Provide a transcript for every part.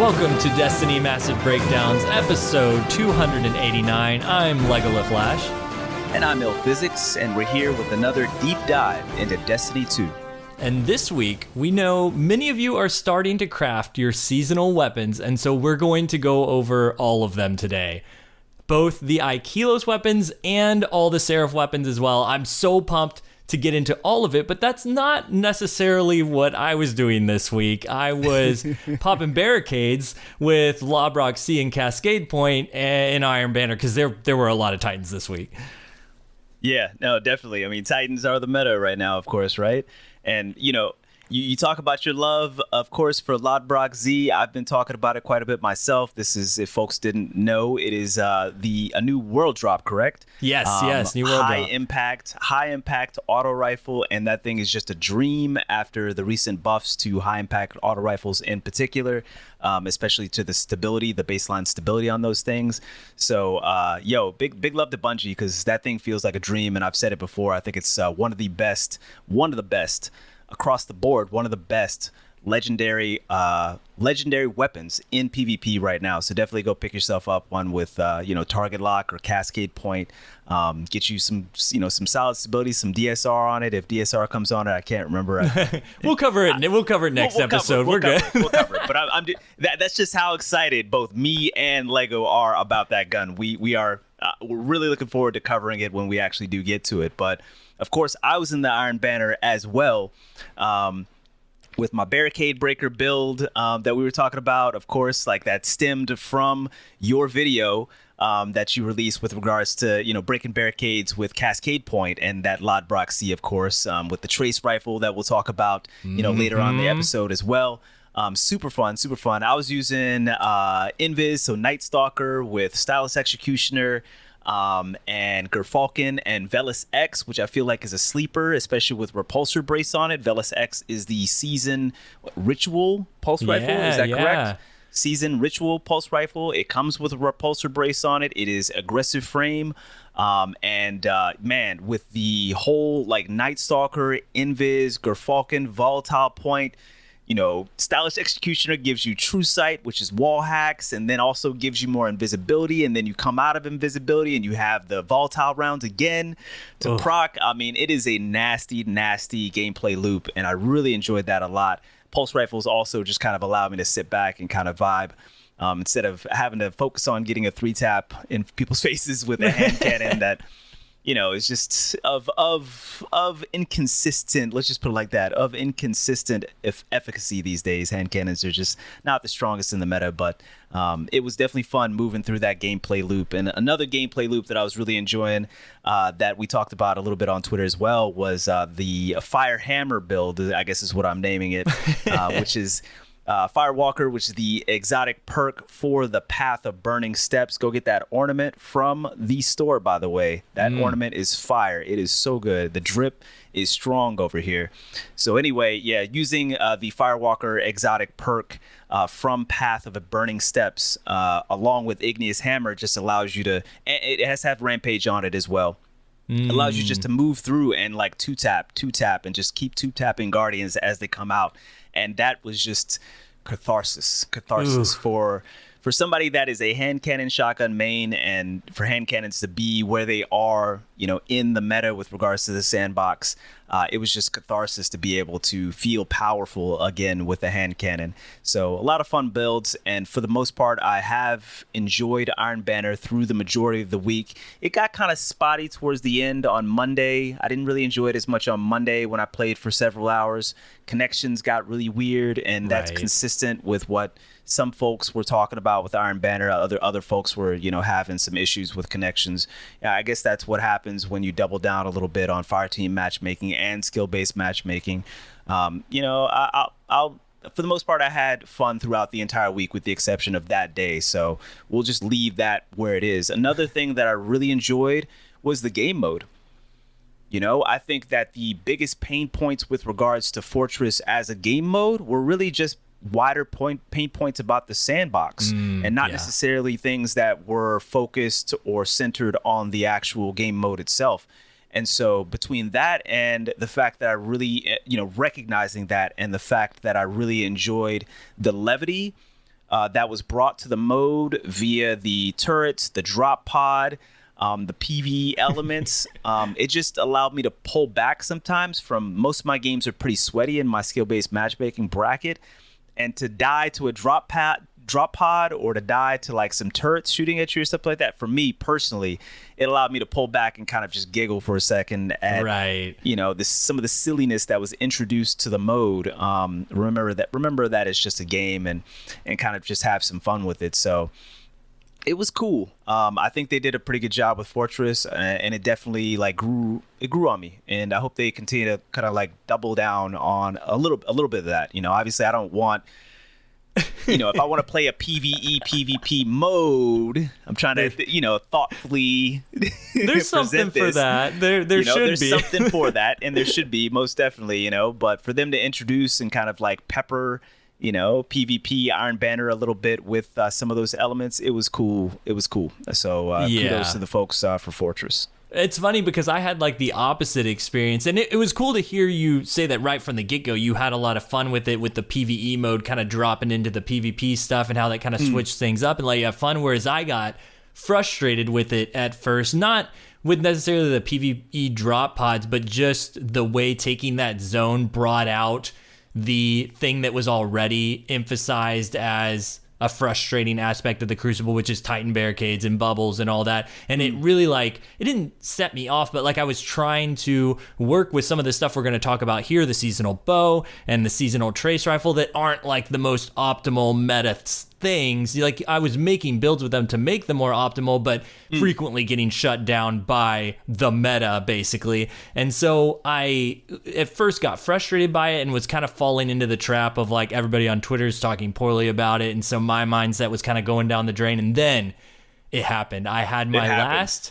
Welcome to Destiny Massive Breakdowns, episode 289. I'm Legola Flash. And I'm Physics, and we're here with another deep dive into Destiny 2. And this week, we know many of you are starting to craft your seasonal weapons, and so we're going to go over all of them today. Both the Ikelos weapons and all the Seraph weapons as well. I'm so pumped to get into all of it, but that's not necessarily what I was doing this week. I was popping barricades with Lobrock C and Cascade Point and Iron Banner, because there were a lot of Titans this week. Yeah, no, definitely. I mean, Titans are the meta right now, of course, right? And, you talk about your love, of course, for Lodbrok Z. I've been talking about it quite a bit myself. This is, if folks didn't know, it is a new world drop, correct? Yes, new world drop. High impact auto rifle, and that thing is just a dream after the recent buffs to high impact auto rifles in particular, especially to the stability, the baseline stability on those things. So, big love to Bungie, because that thing feels like a dream, and I've said it before. I think it's one of the best across the board, one of the best legendary weapons in PvP right now. So definitely go pick yourself up one with target lock or cascade point. Get you some solid stability, some DSR on it. If DSR comes on it, I can't remember. We'll cover it. We'll cover it next episode. We're good. We'll cover it. But that's just how excited both me and Lego are about that gun. We're really looking forward to covering it when we actually do get to it. But of course, I was in the Iron Banner as well, with my barricade breaker build that we were talking about. Of course, like that stemmed from your video that you released with regards to breaking barricades with Cascade Point, and that Lodbrok C, of course, with the trace rifle that we'll talk about later on in the episode as well. Super fun. I was using Invis, so Night Stalker with Stylus Executioner, and Gerfalcon and Velis X, which I feel like is a sleeper, especially with Repulsor Brace on it. Velis X is the Season Ritual Pulse Rifle, is that correct? Season Ritual Pulse Rifle. It comes with a Repulsor Brace on it. It is aggressive frame. Man, with the whole Night Stalker, Invis, Gerfalcon, Volatile Point, Stylish Executioner gives you True Sight, which is wall hacks, and then also gives you more invisibility, and then you come out of invisibility and you have the volatile rounds again to proc. I mean, it is a nasty gameplay loop, and I really enjoyed that a lot. Pulse rifles also just kind of allow me to sit back and kind of vibe, instead of having to focus on getting a 3-tap in people's faces with a hand cannon that it's just of inconsistent, let's just put it like that, of inconsistent efficacy these days. Hand cannons are just not the strongest in the meta, but it was definitely fun moving through that gameplay loop. And another gameplay loop that I was really enjoying, that we talked about a little bit on Twitter as well, was the Fire Hammer build, I guess is what I'm naming it, which is Firewalker, which is the exotic perk for the Path of Burning Steps. Go get that ornament from the store, by the way. That ornament is fire. It is so good. The drip is strong over here. So anyway, using the Firewalker exotic perk from Path of Burning Steps, along with Igneous Hammer, just allows you to, it has to have Rampage on it as well. Allows you just to move through and two tap, and just keep 2-tapping Guardians as they come out. And that was just catharsis for somebody that is a hand cannon shotgun main, and for hand cannons to be where they are, in the meta with regards to the sandbox. It was just catharsis to be able to feel powerful again with a hand cannon. So a lot of fun builds, and for the most part, I have enjoyed Iron Banner through the majority of the week. It got kind of spotty towards the end on Monday. I didn't really enjoy it as much on Monday when I played for several hours. Connections got really weird, and that's consistent with what some folks were talking about with Iron Banner. Other folks were, having some issues with connections. I guess that's what happens when you double down a little bit on Fireteam matchmaking and skill-based matchmaking. I'll for the most part, I had fun throughout the entire week with the exception of that day. So we'll just leave that where it is. Another thing that I really enjoyed was the game mode. I think that the biggest pain points with regards to Fortress as a game mode were really just wider pain points about the sandbox, and not necessarily things that were focused or centered on the actual game mode itself. And so between that and the fact that I really, recognizing that, and the fact that I really enjoyed the levity that was brought to the mode via the turrets, the drop pod, the PvE elements. It just allowed me to pull back sometimes from most of my games are pretty sweaty in my skill-based matchmaking bracket. And to die to a drop pod or to die to like some turrets shooting at you or stuff like that, for me personally, it allowed me to pull back and kind of just giggle for a second at some of the silliness that was introduced to the mode. Remember that it's just a game and kind of just have some fun with it. So it was cool. I think they did a pretty good job with Fortress, and it definitely like grew on me. And I hope they continue to kind of like double down on a little bit of that. Obviously I don't want, if I want to play a PvE PvP mode, I'm trying to thoughtfully there's something for that. There should there's be something for that, and there should be, most definitely. But for them to introduce and kind of like pepper PvP Iron Banner a little bit with some of those elements, it was cool. So kudos to the folks for Fortress. It's funny because I had like the opposite experience, and it was cool to hear you say that right from the get-go. You had a lot of fun with it, with the PvE mode kind of dropping into the PvP stuff and how that kind of switched things up and let you have fun, whereas I got frustrated with it at first, not with necessarily the PvE drop pods, but just the way taking that zone brought out the thing that was already emphasized as a frustrating aspect of the Crucible, which is Titan barricades and bubbles and all that. And it really it didn't set me off, but like I was trying to work with some of the stuff we're going to talk about here, the seasonal bow and the seasonal trace rifle, that aren't like the most optimal meta things. Like I was making builds with them to make them more optimal, but frequently getting shut down by the meta basically. And so I at first got frustrated by it and was kind of falling into the trap of like everybody on Twitter is talking poorly about it. And so my mindset was kind of going down the drain, and then it happened. I had my last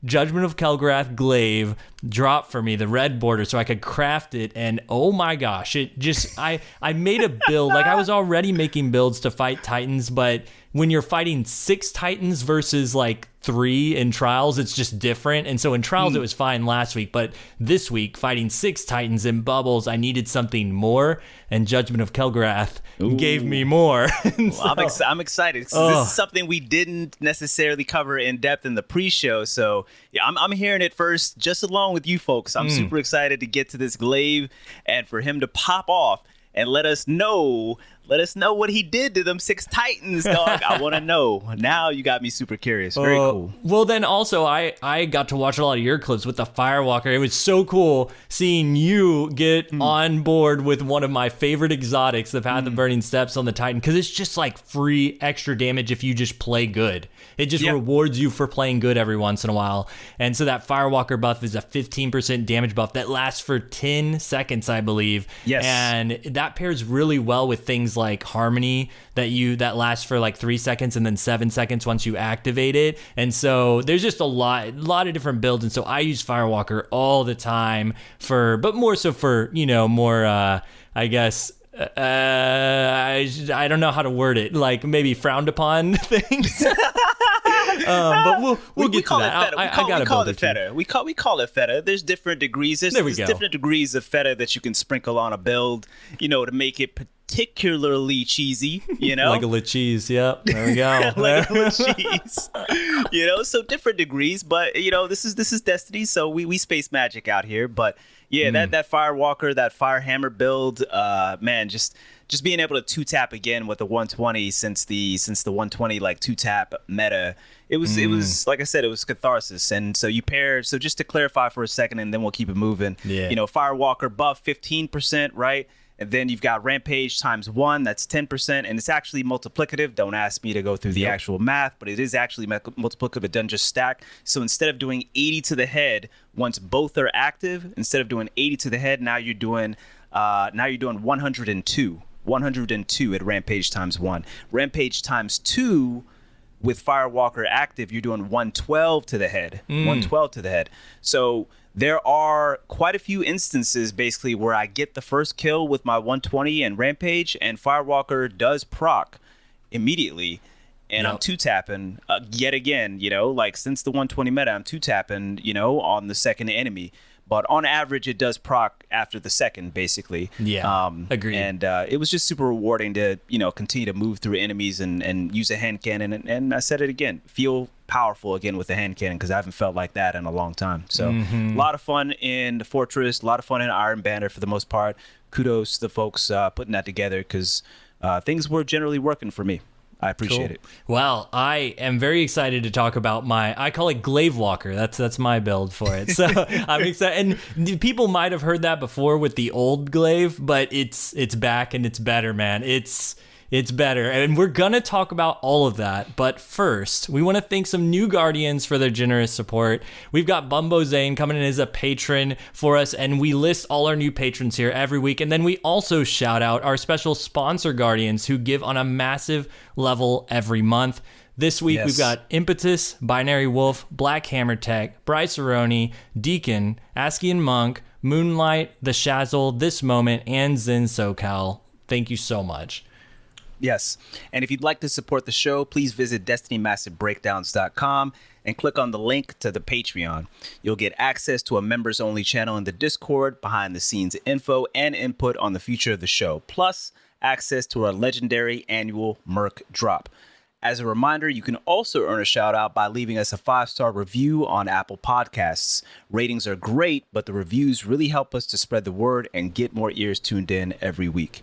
Judgment of Kelgorath glaive drop for me, the red border, so I could craft it, and oh my gosh, it just I made a build. Like I was already making builds to fight Titans, but when you're fighting 6 Titans versus like 3 in Trials, it's just different. And so in Trials it was fine last week, but this week fighting 6 Titans in bubbles, I needed something more, and Judgment of Kelgorath gave me more. Well, I'm excited. This is something we didn't necessarily cover in depth in the pre-show, so yeah, I'm hearing it first just along with you folks. I'm super excited to get to this glaive and for him to pop off and let us know what he did to them 6 Titans, dog. I want to know. Now you got me super curious. Very cool. Well, then also I got to watch a lot of your clips with the Firewalker. It was so cool seeing you get on board with one of my favorite exotics, the Path of Burning Steps on the Titan, because it's just like free extra damage if you just play good. It just rewards you for playing good every once in a while. And so that Firewalker buff is a 15% damage buff that lasts for 10 seconds, I believe. Yes. And that pairs really well with things like Harmony that lasts for like 3 seconds and then 7 seconds once you activate it. And so there's just a lot of different builds. And so I use Firewalker all the time but more so for, more, I guess, I don't know how to word it, like maybe frowned upon things. But we'll get to that. We call it feta. We call it feta. There's different degrees. There's different degrees of feta that you can sprinkle on a build, to make it particularly cheesy, like a cheese. Yep. There we go. Like a cheese. So different degrees, but this is Destiny, so we space magic out here. But yeah, that Firewalker, that Firehammer build, man, just being able to 2-tap again with the 120 since the 120 like 2-tap meta, it was like I said, it was catharsis. And so just to clarify for a second, and then we'll keep it moving. Yeah. Firewalker buff 15%, right? And then you've got Rampage times 1, that's 10%, and it's actually multiplicative. Don't ask me to go through the actual math, but it is actually multiplicative. It doesn't just stack. So instead of doing 80 to the head, once both are active, instead of doing 80 to the head, now you're doing 102. 102 at Rampage times 1. Rampage times 2 with Firewalker active, you're doing 112 to the head. 112 to the head. So there are quite a few instances basically where I get the first kill with my 120 and Rampage, and Firewalker does proc immediately, and I'm 2-tapping yet again, like since the 120 meta, I'm 2-tapping, on the second enemy. but on average, it does proc after the second, basically. Yeah, agreed. And it was just super rewarding to, continue to move through enemies and use a hand cannon. And I said it again, feel powerful again with the hand cannon, because I haven't felt like that in a long time. So a lot of fun in the Fortress, a lot of fun in Iron Banner for the most part. Kudos to the folks putting that together, because things were generally working for me. I appreciate it. Well, I am very excited to talk about I call it Glaive Walker. That's my build for it. So I'm excited. And people might have heard that before with the old Glaive, but it's back and it's better, man. It's better. And we're going to talk about all of that. But first, we want to thank some new Guardians for their generous support. We've got Bumbo Zane coming in as a patron for us, and we list all our new patrons here every week. And then we also shout out our special sponsor Guardians who give on a massive level every month. This week, We've got Impetus, Binary Wolf, Black Hammer Tech, Bryce Aroni, Deacon, Askian Monk, Moonlight, The Shazzle, This Moment, and Zen SoCal. Thank you so much. Yes. And if you'd like to support the show, please visit DestinyMassiveBreakdowns.com and click on the link to the Patreon. You'll get access to a members-only channel in the Discord, behind-the-scenes info, and input on the future of the show, plus access to our legendary annual Merc drop. As a reminder, you can also earn a shout-out by leaving us a 5-star review on Apple Podcasts. Ratings are great, but the reviews really help us to spread the word and get more ears tuned in every week.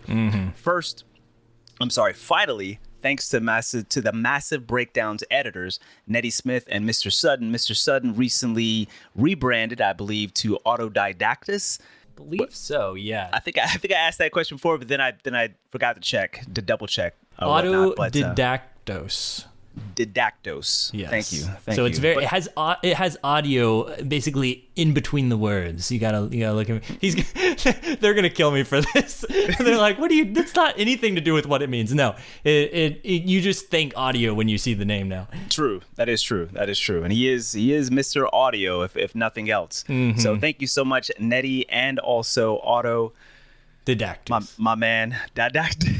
Finally, thanks to the Massive Breakdowns editors, Nettie Smith and Mr. Sutton. Mr. Sutton recently rebranded, I believe, to Autodidactus. Believe so, yeah. I think I asked that question before, but then I forgot to double check. Autodidactos. Didactos. Yes. Thank you. It's very. It has audio basically in between the words. You gotta look at me. They're gonna kill me for this. They're like, what do you? That's not anything to do with what it means. No, you just think audio when you see the name now. True. That is true. And he is Mr. Audio, if nothing else. So thank you so much, Nettie, and also Didactus. My man, Didactus.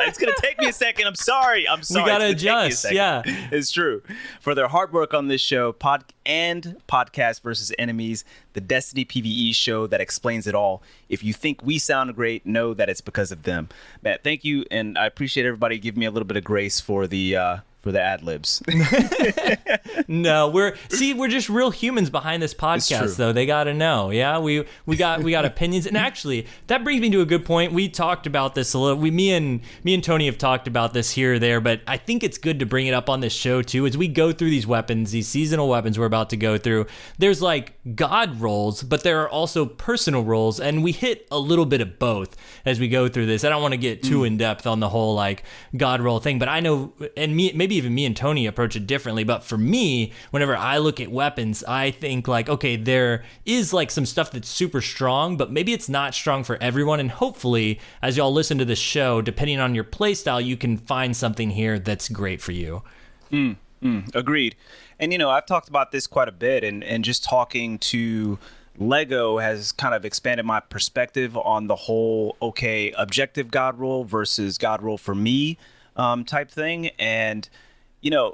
It's going to take me a second. I'm sorry. We got to adjust. Yeah. It's true. For their hard work on this show, Podcast versus Enemies, the Destiny PvE show that explains it all. If you think we sound great, know that it's because of them. Matt, thank you. And I appreciate everybody giving me a little bit of grace for the ad libs. No, we're just real humans behind this podcast, though. They got to know. Yeah, we got opinions, and actually that brings me to a good point. We talked about this a little. Me and Tony have talked about this here or there, but I think it's good to bring it up on this show too. As we go through these weapons, these seasonal weapons we're about to go through, there's like god roles, but there are also personal roles, and we hit a little bit of both as we go through this. I don't want to get too in depth on the whole like god role thing, but I know, and maybe even me and Tony approach it differently, but for me, whenever I look at weapons, I think like, okay, there is like some stuff that's super strong, but maybe it's not strong for everyone, and hopefully, as y'all listen to this show, depending on your playstyle, you can find something here that's great for you. Agreed. And, I've talked about this quite a bit, and just talking to Lego has kind of expanded my perspective on the whole, okay, objective god roll versus god roll for me type thing. And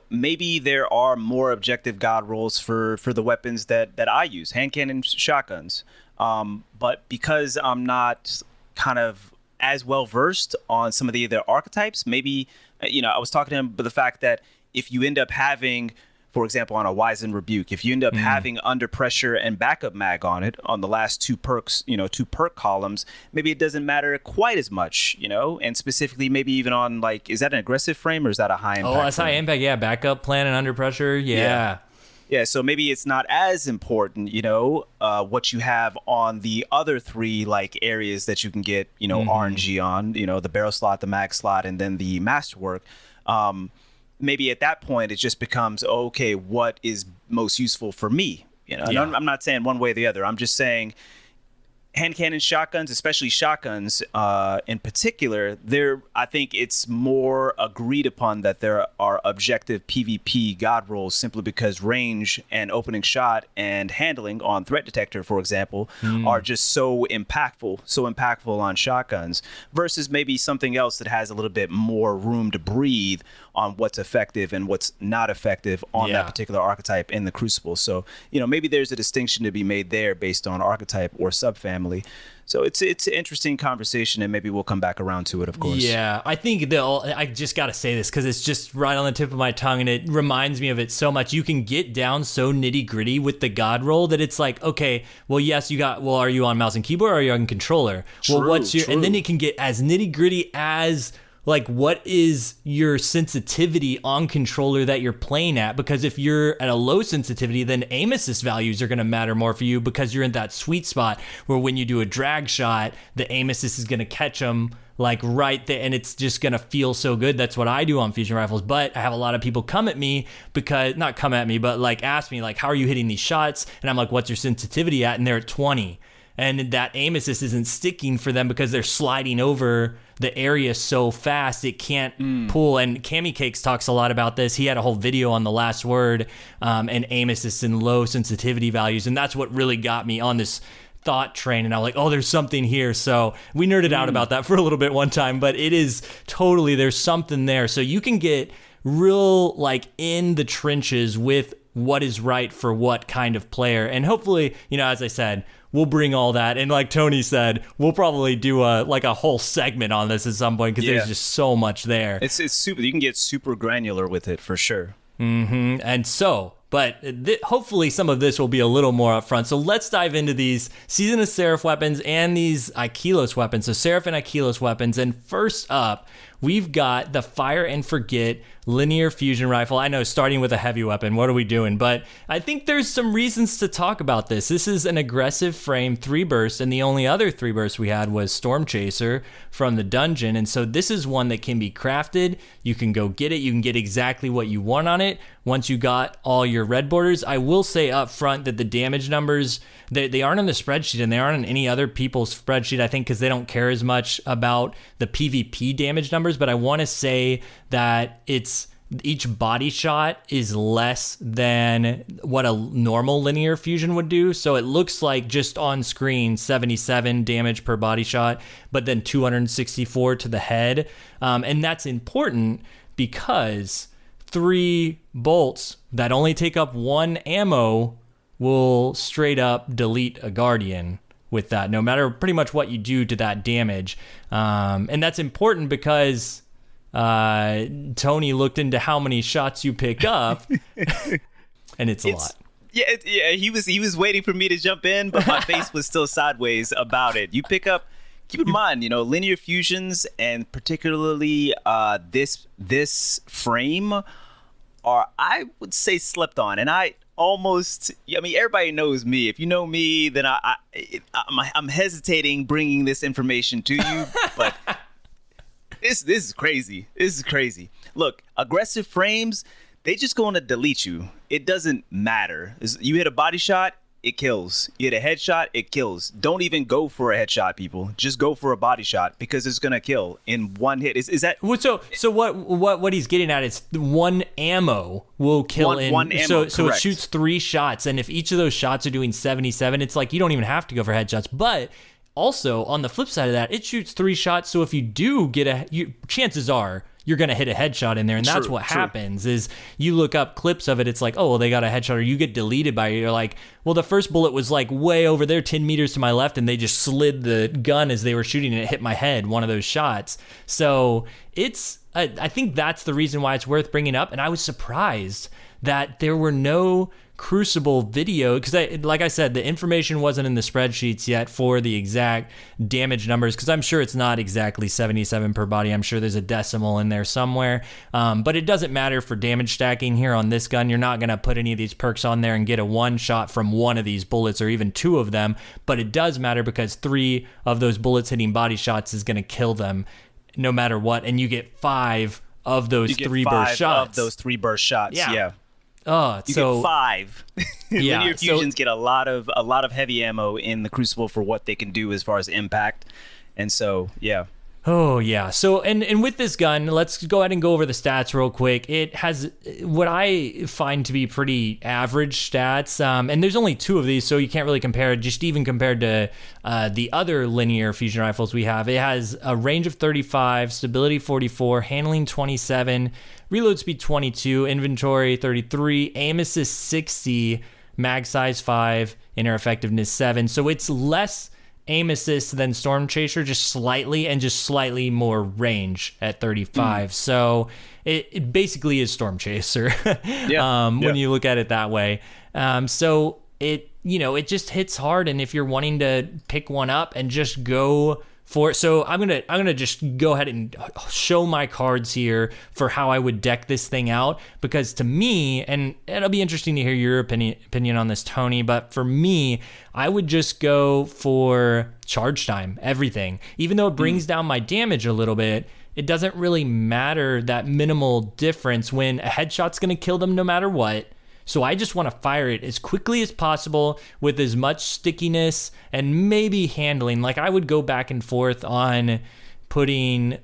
maybe there are more objective god rolls for the weapons that I use, hand cannons, shotguns. But because I'm not kind of as well versed on some of the other archetypes, maybe, I was talking to him about the fact that if you end up having, for example, on a Wizened Rebuke, if you end up having Under Pressure and Backup Mag on it, on the last two perks, two perk columns, maybe it doesn't matter quite as much, and specifically maybe even on like, is that an aggressive frame or is that a high impact? Oh, that's high impact. Yeah. Backup plan and Under Pressure. Yeah. So maybe it's not as important, what you have on the other three like areas that you can get, RNG on, the barrel slot, the mag slot, and then the masterwork. Maybe at that point, it just becomes, okay, what is most useful for me? And I'm not saying one way or the other. I'm just saying hand cannon shotguns, especially shotguns in particular, I think it's more agreed upon that there are objective PvP god rolls simply because range and opening shot and handling on threat detector, for example, are just so impactful on shotguns versus maybe something else that has a little bit more room to breathe on what's effective and what's not effective on that particular archetype in the Crucible. So, maybe there's a distinction to be made there based on archetype or subfamily. So it's an interesting conversation, and maybe we'll come back around to it, of course. Yeah, I think I just got to say this because it's just right on the tip of my tongue, and it reminds me of it so much. You can get down so nitty gritty with the God roll that it's like, okay, well, yes, are you on mouse and keyboard or are you on controller? True, and then it can get as nitty gritty as like, what is your sensitivity on controller that you're playing at? Because if you're at a low sensitivity, then aim assist values are going to matter more for you because you're in that sweet spot where when you do a drag shot, the aim assist is going to catch them like right there, and it's just going to feel so good. That's what I do on fusion rifles. But I have a lot of people come at me but like ask me like, how are you hitting these shots? And I'm like, what's your sensitivity at? And they're at 20. And that aim assist isn't sticking for them because they're sliding over the area so fast it can't pull. And Cammy Cakes talks a lot about this. He had a whole video on the last word and aim assist and low sensitivity values. And that's what really got me on this thought train. And I was like, oh, there's something here. So we nerded out about that for a little bit one time, but it is totally, there's something there. So you can get real like in the trenches with what is right for what kind of player. And hopefully, as I said, we'll bring all that. And like Tony said, we'll probably do a whole segment on this at some point because there's just so much there. It's super. You can get super granular with it for sure. Mm-hmm. And so, but hopefully some of this will be a little more upfront. So let's dive into these Season of Seraph weapons and these Ikelos weapons. So Seraph and Ikelos weapons. And first up, we've got the Fire and Forget linear fusion rifle. I know, starting with a heavy weapon, what are we doing? But I think there's some reasons to talk about this. This is an aggressive frame 3-burst, and the only other 3-burst we had was Storm Chaser from the dungeon. And so this is one that can be crafted. You can go get it. You can get exactly what you want on it once you got all your red borders. I will say up front that the damage numbers, they aren't on the spreadsheet, and they aren't on any other people's spreadsheet, I think, because they don't care as much about the PvP damage numbers. But I want to say that each body shot is less than what a normal linear fusion would do. So it looks like just on screen 77 damage per body shot, but then 264 to the head. And that's important because 3 bolts that only take up 1 ammo will straight up delete a Guardian with that, no matter pretty much what you do to that damage. And that's important because Tony looked into how many shots you pick up, and it's a lot. Yeah, he was waiting for me to jump in, but my face was still sideways about it. You pick up, keep in mind, linear fusions, and particularly this frame are, I would say, slept on. And everybody knows me. If you know me, then I'm hesitating bringing this information to you, but this is crazy. This is crazy. Look, aggressive frames, they just going to delete you. It doesn't matter. You hit a body shot, it kills. You hit a headshot, it kills. Don't even go for a headshot, people. Just go for a body shot because it's gonna kill in one hit. Is that so? What he's getting at is 1 ammo will kill one ammo. So it shoots 3 shots, and if each of those shots are doing 77, it's like you don't even have to go for headshots. But also on the flip side of that, it shoots 3 shots. So if you do get chances are you're going to hit a headshot in there. And that's what happens is you look up clips of it. It's like, oh, well, they got a headshot, or you get deleted by it. You're like, well, the first bullet was like way over there, 10 meters to my left. And they just slid the gun as they were shooting and it hit my head, one of those shots. So I think that's the reason why it's worth bringing up. And I was surprised that there were no Crucible video, because like I said, the information wasn't in the spreadsheets yet for the exact damage numbers, because I'm sure it's not exactly 77 per body. I'm sure there's a decimal in there somewhere, but it doesn't matter for damage stacking here on this gun. You're not going to put any of these perks on there and get a 1 shot from one of these bullets, or even 2 of them, but it does matter because 3 of those bullets hitting body shots is going to kill them no matter what, and you get 5 of those 3-burst shots. Of those 3-burst shots, yeah. Oh, you get 5. Yeah, linear fusions get a lot of heavy ammo in the Crucible for what they can do as far as impact, and so yeah. Oh, yeah. So, and with this gun, let's go ahead and go over the stats real quick. It has what I find to be pretty average stats, and there's only 2 of these, so you can't really compare it, just even compared to the other linear fusion rifles we have. It has a range of 35, stability 44, handling 27, reload speed 22, inventory 33, aim assist 60, mag size 5, inner effectiveness 7. So it's less aim assist than Storm Chaser, just slightly more range at 35. So it basically is Storm Chaser when you look at it that way. So it just hits hard, and if you're wanting to pick one up and just go for it. So I'm gonna just go ahead and show my cards here for how I would deck this thing out, because to me, and it'll be interesting to hear your opinion on this, Tony, but for me, I would just go for charge time, everything. Even though it brings down my damage a little bit, it doesn't really matter, that minimal difference, when a headshot's gonna kill them no matter what. So I just want to fire it as quickly as possible with as much stickiness and maybe handling. Like, I would go back and forth on putting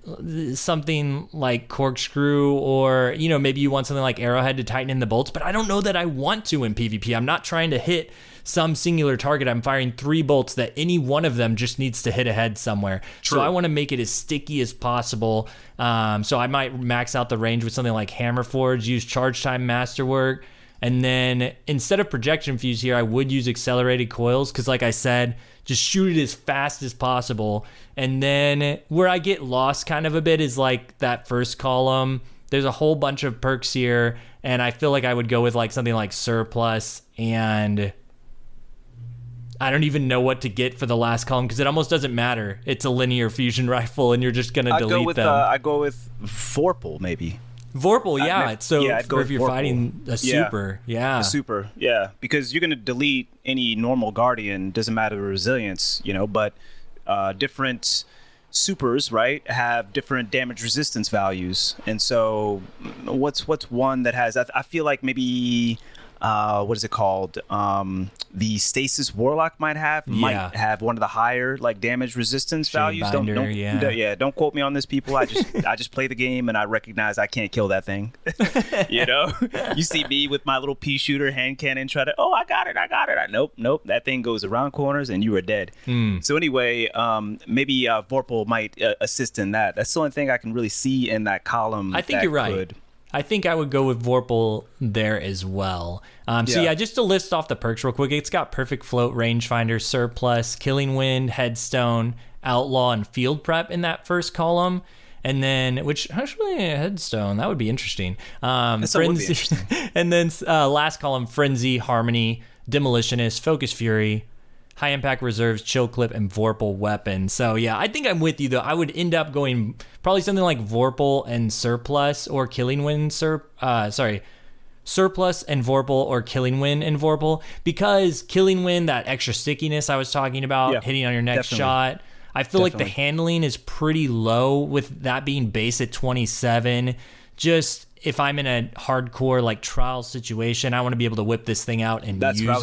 something like corkscrew, or, maybe you want something like arrowhead to tighten in the bolts, but I don't know that I want to in PvP. I'm not trying to hit some singular target. I'm firing 3 bolts that any one of them just needs to hit a head somewhere. True. So I want to make it as sticky as possible. So I might max out the range with something like Hammer Forge, use charge time masterwork. And then instead of projection fuse here, I would use accelerated coils, because like I said, just shoot it as fast as possible. And then where I get lost kind of a bit is like that first column. There's a whole bunch of perks here, and I feel like I would go with like something like Surplus, and I don't even know what to get for the last column, because it almost doesn't matter. It's a linear fusion rifle, and you're just going to delete them. I go with Vorpal, maybe. Vorpal, yeah. I'd go if you're Vorpal. Fighting a super, A super, because you're going to delete any normal Guardian, doesn't matter the resilience, but different supers, right, have different damage resistance values. And so what's one that has, I feel like maybe, what is it called? The Stasis Warlock might have one of the higher like damage resistance values. Don't quote me on this, people. I just play the game, and I recognize I can't kill that thing. You see me with my little pea shooter hand cannon, try to, I got it. Nope. That thing goes around corners and you are dead. So anyway, maybe Vorpal might assist in that. That's the only thing I can really see in that column. I think you're right. I think I would go with Vorpal there as well. So just to list off the perks real quick, it's got Perfect Float, Rangefinder, Surplus, Killing Wind, Headstone, Outlaw, and Field Prep in that first column. And then, which actually, Headstone, that would be interesting. Frenzy, and then last column, Frenzy, Harmony, Demolitionist, Focus Fury, High Impact Reserves, Chill Clip, and Vorpal Weapon. So yeah, I think I'm with you though. I would end up going probably something like Vorpal and Surplus, or Killing Wind Surplus and Vorpal, or Killing Wind and Vorpal, because Killing Wind, that extra stickiness I was talking about, hitting on your next shot. I feel like the handling is pretty low with that being base at 27. Just if I'm in a hardcore like trial situation, I want to be able to whip this thing out and use it. That's what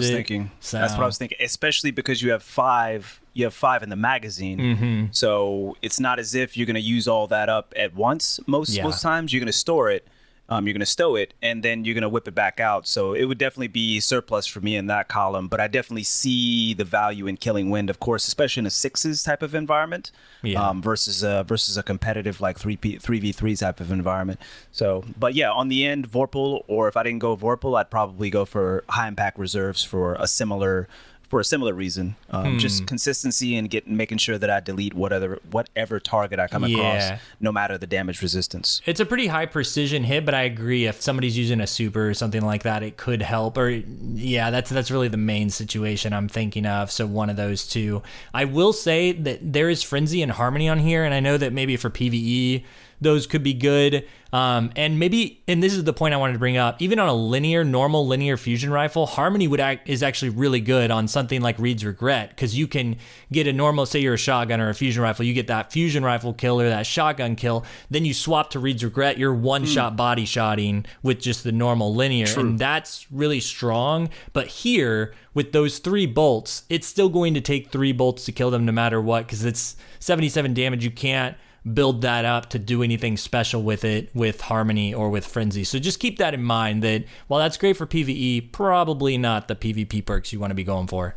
I was thinking, especially because you have 5 in the magazine. So it's not as if you're going to use all that up at once. Most times you're going to store it. You're going to stow it, and then you're going to whip it back out. So it would definitely be Surplus for me in that column. But I definitely see the value in Killing Wind, of course, especially in a 6s type of environment, versus a competitive like 3v3 type of environment. So, but yeah, on the end, Vorpal, or if I didn't go Vorpal, I'd probably go for High Impact Reserves for a similar reason. Just consistency and making sure that I delete whatever target I come across, no matter the damage resistance. It's a pretty high precision hit, but I agree, if somebody's using a super or something like that, it could help. Or that's really the main situation I'm thinking of. So one of those two. I will say that there is Frenzy and Harmony on here, and I know that maybe for PvE those could be good. And this is the point I wanted to bring up, even on a normal linear fusion rifle, Harmony is actually really good on something like Reed's Regret, because you can get a normal, say you're a shotgun or a fusion rifle, you get that fusion rifle kill or that shotgun kill, then you swap to Reed's Regret, you're one-shot body shotting with just the normal linear. True. And that's really strong. But here, with those 3 bolts, it's still going to take 3 bolts to kill them no matter what, because it's 77 damage. You can't build that up to do anything special with it with Harmony or with Frenzy. So just keep that in mind, that while that's great for PvE, probably not the PvP perks you want to be going for.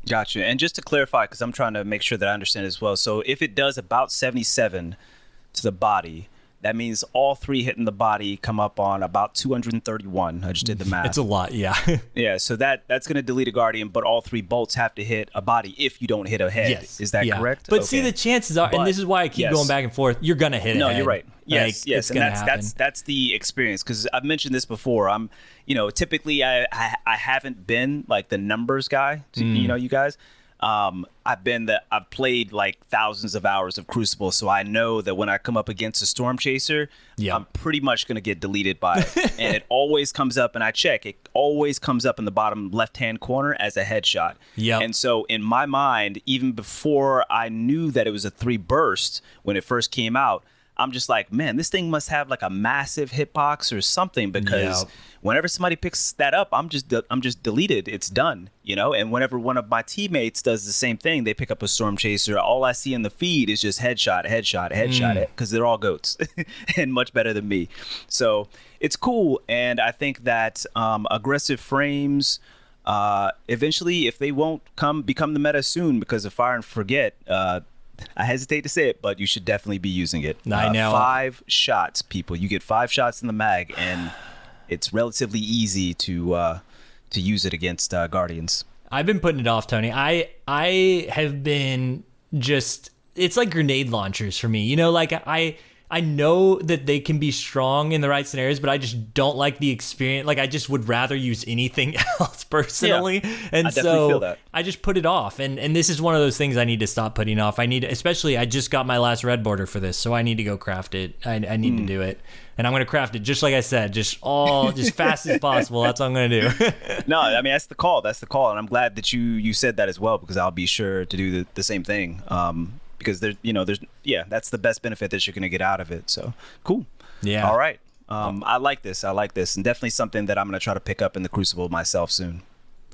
Gotcha. And just to clarify, because I'm trying to make sure that I understand as well. So if it does about 77 to the body, that means all 3 hitting the body come up on about 231. I just did the math. It's a lot, yeah. Yeah, so that's going to delete a Guardian, but all 3 bolts have to hit a body if you don't hit a head. Yes. Is that correct? But see, the chances are, and this is why I keep going back and forth, you're going to hit a head. No, you're right. Yes, yes. And that's the experience, because I've mentioned this before. I'm, typically I haven't been like the numbers guy, you guys. I've played like thousands of hours of Crucible, so I know that when I come up against a Storm Chaser, I'm pretty much gonna get deleted by it. And it always comes up, and I check, it always comes up in the bottom left-hand corner as a headshot. Yeah. And so in my mind, even before I knew that it was a 3 burst when it first came out, I'm just like, man, this thing must have like a massive hitbox or something, because whenever somebody picks that up, I'm just deleted. It's done, And whenever one of my teammates does the same thing, they pick up a Storm Chaser, all I see in the feed is just headshot, because they're all goats and much better than me. So it's cool, and I think that aggressive frames, eventually, if they won't become the meta soon because of Fire and Forget, I hesitate to say it, but you should definitely be using it. I know. 5 shots, people. You get 5 shots in the mag, and it's relatively easy to use it against Guardians. I've been putting it off, Tony. I have been just, it's like grenade launchers for me. Like I know that they can be strong in the right scenarios, but I just don't like the experience. Like, I just would rather use anything else personally. Yeah, and so feel that. I just put it off. And this is one of those things I need to stop putting off. Especially I just got my last red border for this, so I need to go craft it. I need to do it. And I'm going to craft it just like I said, just fast as possible. That's what I'm going to do. No, I mean, that's the call. And I'm glad that you said that as well, because I'll be sure to do the same thing. Because that's the best benefit that you're going to get out of it. So cool. Yeah. All right. I like this, and definitely something that I'm going to try to pick up in the Crucible myself soon.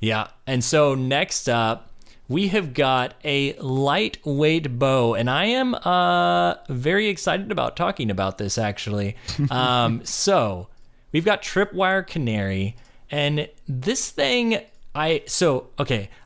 Yeah. And so next up, we have got a lightweight bow, and I am very excited about talking about this, actually. So we've got Tripwire Canary, and this thing, I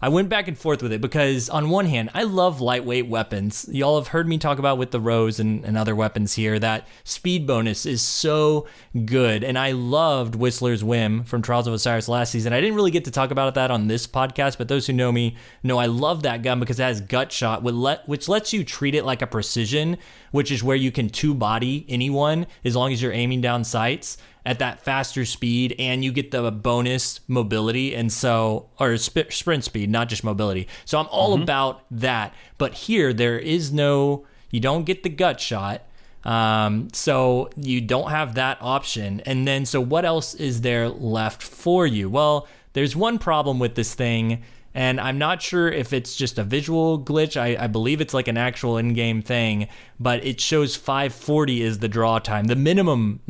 went back and forth with it, because on one hand, I love lightweight weapons. Y'all have heard me talk about with the Rose and other weapons here, that speed bonus is so good. And I loved Whistler's Whim from Trials of Osiris last season. I didn't really get to talk about that on this podcast, but those who know me know I love that gun because it has gut shot, which lets you treat it like a precision, which is where you can 2-body anyone as long as you're aiming down sights at that faster speed, and you get the bonus mobility, or sprint speed, not just mobility. So I'm all about that. But here, you don't get the gut shot. So you don't have that option. And then, so what else is there left for you? Well, there's one problem with this thing, and I'm not sure if it's just a visual glitch. I believe it's like an actual in-game thing, but it shows 540 is the draw time. The minimum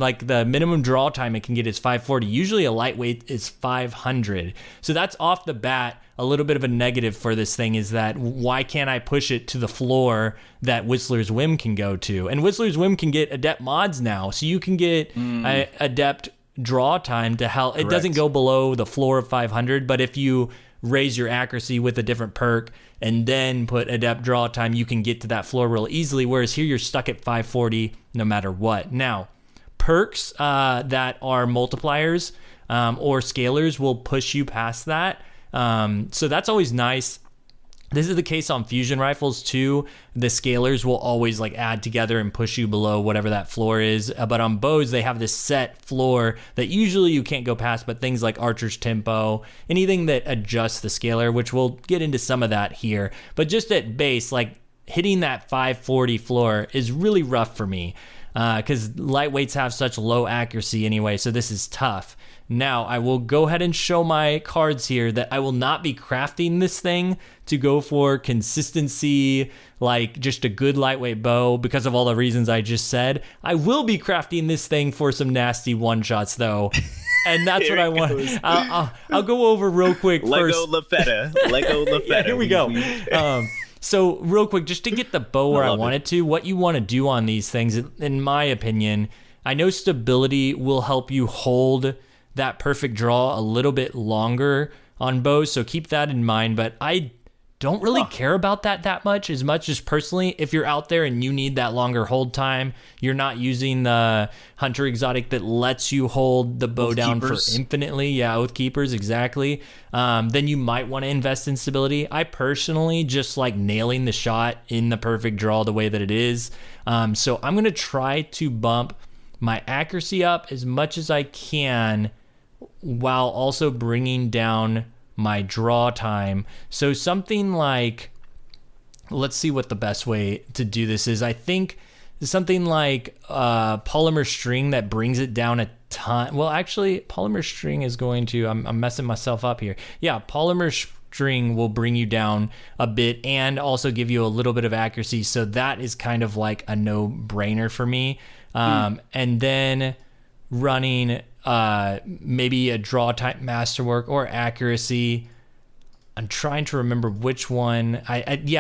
draw time it can get is 540. Usually a lightweight is 500. So that's off the bat a little bit of a negative for this thing, is that why can't I push it to the floor that Whistler's Whim can go to? And Whistler's Whim can get adept mods now, so you can get adept draw time to help. Correct. It doesn't go below the floor of 500, but if you raise your accuracy with a different perk and then put adept draw time, you can get to that floor real easily, whereas here you're stuck at 540 no matter what. Now, perks that are multipliers or scalers will push you past that, so that's always nice. This is the case on fusion rifles too. The scalers will always add together and push you below whatever that floor is. But on bows, they have this set floor that usually you can't go past, but things like Archer's Tempo, anything that adjusts the scaler, which we'll get into some of that here. But just at base, hitting that 540 floor is really rough for me because lightweights have such low accuracy anyway, so this is tough. Now, I will go ahead and show my cards here that I will not be crafting this thing to go for consistency, just a good lightweight bow, because of all the reasons I just said. I will be crafting this thing for some nasty one-shots, though. And that's what I want. I'll go over real quick Lego first. Lego Lafetta. Yeah, here we go. So real quick, just to get the bow where I want it to, what you want to do on these things, in my opinion, I know stability will help you hold that perfect draw a little bit longer on bows, so keep that in mind. But I don't really care about that much as personally, if you're out there and you need that longer hold time, you're not using the Hunter exotic that lets you hold the bow down for infinitely. Yeah, Oath Keepers, exactly. Then you might want to invest in stability. I personally just like nailing the shot in the perfect draw the way that it is. So I'm going to try to bump my accuracy up as much as I can while also bringing down my draw time. So something like, let's see what the best way to do this is. I think something like polymer string that brings it down a ton. Well, actually, polymer string is going to, I'm messing myself up here. Yeah, polymer string will bring you down a bit and also give you a little bit of accuracy. So that is kind of like a no-brainer for me. And then running maybe a draw type masterwork or accuracy. I'm trying to remember which one.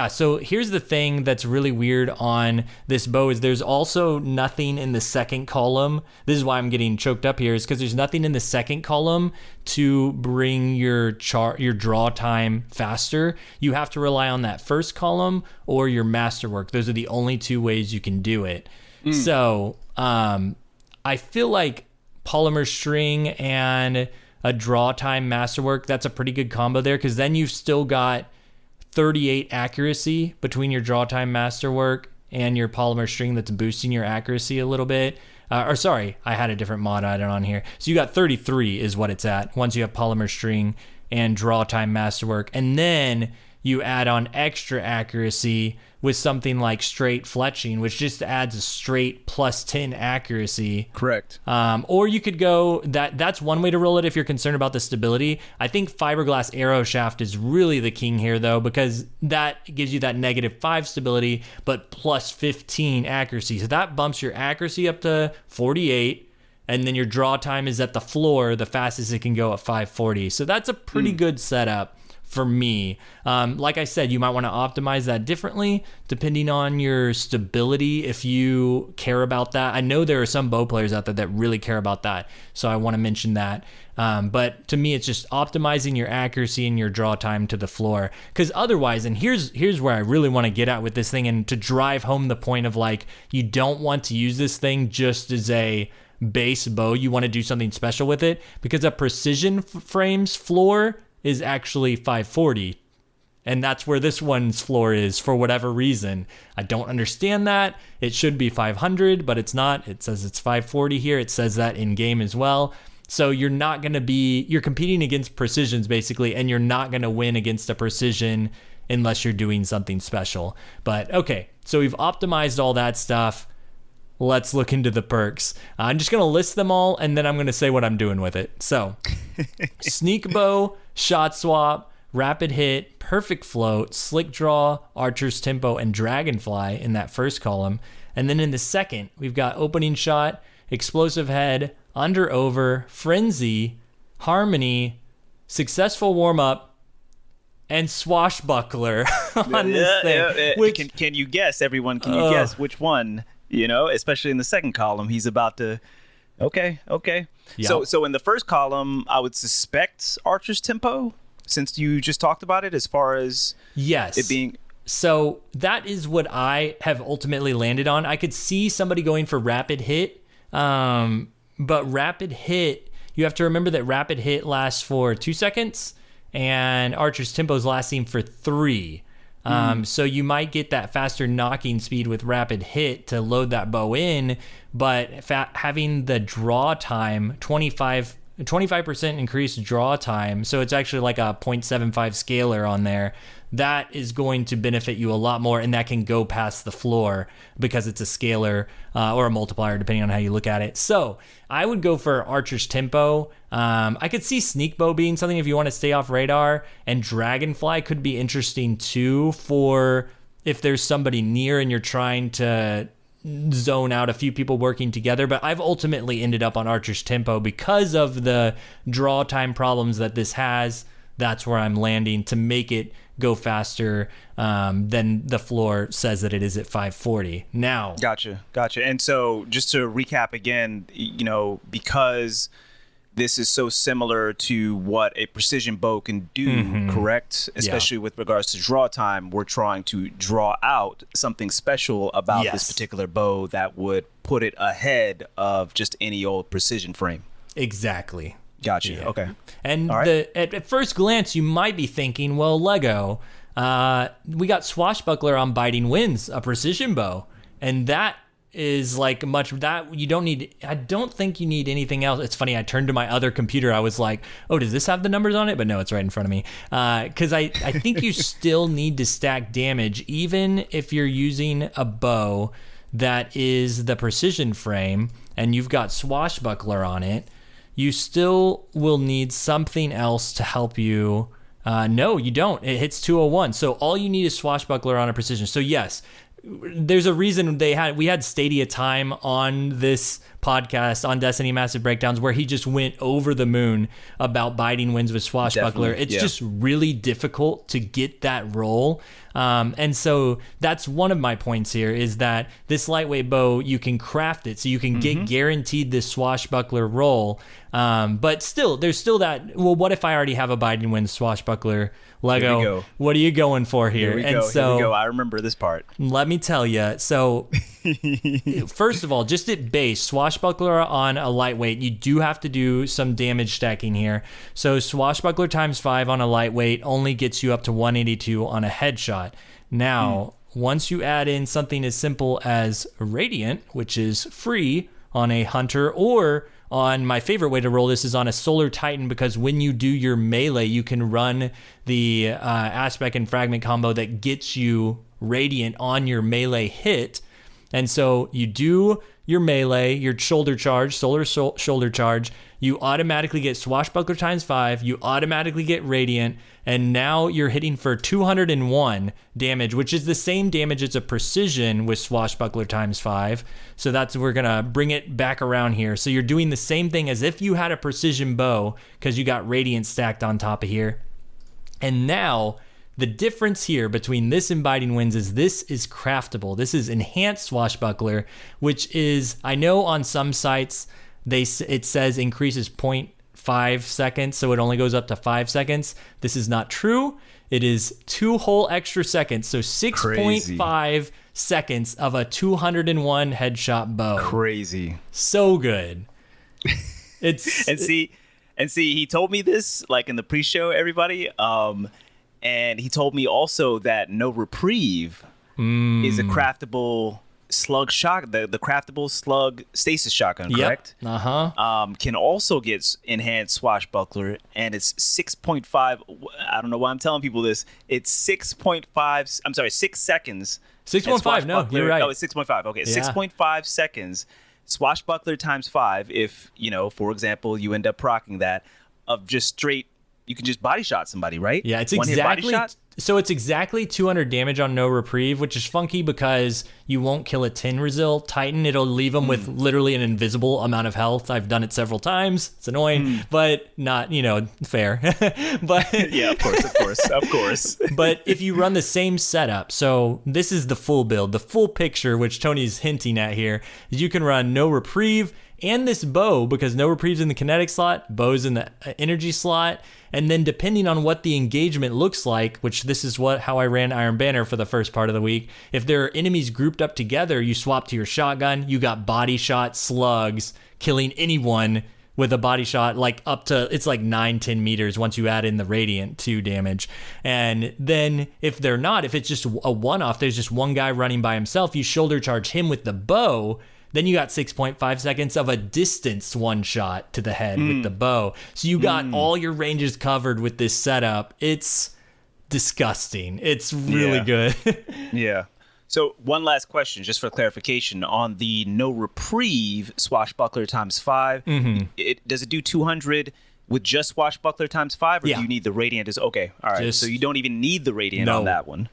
So here's the thing that's really weird on this bow is there's also nothing in the second column. This is why I'm getting choked up here, is because there's nothing in the second column to bring your draw time faster. You have to rely on that first column or your masterwork. Those are the only two ways you can do it. So I feel like polymer string and a draw time masterwork, that's a pretty good combo there, because then you've still got 38 accuracy between your draw time masterwork and your polymer string that's boosting your accuracy a little bit. I had a different mod added on here. So you got 33 is what it's at once you have polymer string and draw time masterwork. And then you add on extra accuracy with something like straight fletching, which just adds a straight plus 10 accuracy. Correct. Or you could go, that's one way to roll it if you're concerned about the stability. I think fiberglass arrow shaft is really the king here, though, because that gives you that -5 stability, but plus 15 accuracy. So that bumps your accuracy up to 48, and then your draw time is at the floor, the fastest it can go at 540. So that's a pretty good setup for me. Like I said, you might want to optimize that differently depending on your stability if you care about that. I know there are some bow players out there that really care about that, so I want to mention that. But to me, it's just optimizing your accuracy and your draw time to the floor. Because otherwise, and here's where I really want to get at with this thing, and to drive home the point of, like, you don't want to use this thing just as a base bow. You want to do something special with it, because a precision frames floor is actually 540, and that's where this one's floor is for whatever reason. I don't understand that. It should be 500, but it's not. It says it's 540 here. It says that in game as well. So you're competing against precisions basically, and you're not going to win against a precision unless you're doing something special. But okay, so we've optimized all that stuff. Let's look into the perks. I'm just going to list them all, and then I'm going to say what I'm doing with it. So, sneak bow, shot swap, rapid hit, perfect float, slick draw, archer's tempo, and dragonfly in that first column. And then in the second, we've got opening shot, explosive head, under over, frenzy, harmony, successful warm up, and swashbuckler on this thing. Can you guess, everyone? Can you guess which one? You know, especially in the second column, he's about to. Okay. Yep. So in the first column, I would suspect Archer's Tempo, since you just talked about it, as far as it being. So that is what I have ultimately landed on. I could see somebody going for rapid hit, but rapid hit, you have to remember that rapid hit lasts for 2 seconds, and Archer's Tempo is lasting for 3. So you might get that faster knocking speed with rapid hit to load that bow in, but having the draw time, 25% increased draw time, so it's actually like a 0.75 scalar on there, that is going to benefit you a lot more, and that can go past the floor because it's a scalar or a multiplier, depending on how you look at it. So I would go for Archer's Tempo. I could see Sneak Bow being something if you want to stay off radar, and Dragonfly could be interesting too for if there's somebody near and you're trying to zone out a few people working together. But I've ultimately ended up on Archer's Tempo because of the draw time problems that this has. that's where I'm landing to make it go faster than the floor says that it is at 540. Now, Gotcha. And so just to recap again, because this is so similar to what a precision bow can do, correct? Especially with regards to draw time, we're trying to draw out something special about this particular bow that would put it ahead of just any old precision frame. Exactly. Gotcha. Yeah. Okay. And right. at first glance, you might be thinking, well, Lego, we got Swashbuckler on Biting Winds, a precision bow. And that is like much that you don't need. I don't think you need anything else. It's funny. I turned to my other computer. I was like, oh, does this have the numbers on it? But no, it's right in front of me. Because I think you still need to stack damage, even if you're using a bow that is the precision frame and you've got Swashbuckler on it. You still will need something else to help you. No, you don't. It hits 201. So all you need is Swashbuckler on a precision. So yes, there's a reason we had Stadia Time on this podcast on Destiny Massive Breakdowns where he just went over the moon about Biting Winds with Swashbuckler. It's just really difficult to get that roll. And so that's one of my points here is that this lightweight bow, you can craft it so you can get guaranteed this Swashbuckler roll. But still, there's still that, well, what if I already have a Biting Winds Swashbuckler Lego? What are you going for here? Here we go. I remember this part. Let me tell you. So first of all, just at base, Swashbuckler on a lightweight, you do have to do some damage stacking here. So Swashbuckler times 5 on a lightweight only gets you up to 182 on a headshot. Now, once you add in something as simple as Radiant, which is free on a Hunter, or on my favorite way to roll this is on a Solar Titan, because when you do your melee, you can run the Aspect and Fragment combo that gets you Radiant on your melee hit. And so you do your melee, your shoulder charge, shoulder charge, you automatically get Swashbuckler times 5, you automatically get Radiant, and now you're hitting for 201 damage, which is the same damage as a precision with Swashbuckler times 5. So we're gonna bring it back around here. So you're doing the same thing as if you had a precision bow, because you got Radiant stacked on top of here. And now the difference here between this and Biting Winds is this is craftable. This is enhanced Swashbuckler, which is, I know on some sites it says increases 0.5 seconds, so it only goes up to 5 seconds. This is not true. It is 2 whole extra seconds, so 6.5 seconds of a 201 headshot bow. Crazy. So good. It's and see, he told me this like in the pre-show, everybody. And he told me also that No Reprieve is a craftable slug shot, the craftable slug stasis shotgun, correct? Can also get enhanced Swashbuckler, and it's 6.5. I don't know why I'm telling people this. It's 6.5. I'm sorry, 6 seconds. 6.5. No, you're right. Oh, it's 6.5. Okay, 6.5 seconds. Swashbuckler times 5. If for example, you end up proccing that of just straight. You can just body shot somebody, right? Yeah, it's exactly. So it's exactly 200 damage on No Reprieve, which is funky because you won't kill a Tinrazil Titan. It'll leave them with literally an invisible amount of health. I've done it several times. It's annoying, but not, fair. But yeah, of course. But if you run the same setup, so this is the full build, the full picture, which Tony's hinting at here, is you can run No Reprieve and this bow, because No Reprieve's in the kinetic slot, bow's in the energy slot, and then depending on what the engagement looks like, which this is how I ran Iron Banner for the first part of the week, if there are enemies grouped up together, you swap to your shotgun, you got body shot slugs, killing anyone with a body shot like up to, it's like 9-10 meters once you add in the Radiant 2 damage. And then if it's just a one-off, there's just one guy running by himself, you shoulder charge him with the bow, then you got 6.5 seconds of a distance one shot to the head with the bow. So you got all your ranges covered with this setup. It's disgusting. It's really good. Yeah. So one last question, just for clarification, on the No Reprieve Swashbuckler times 5, does it do 200 with just Swashbuckler times 5, or do you need the Radiant? Okay, all right. So you don't even need the Radiant on that one.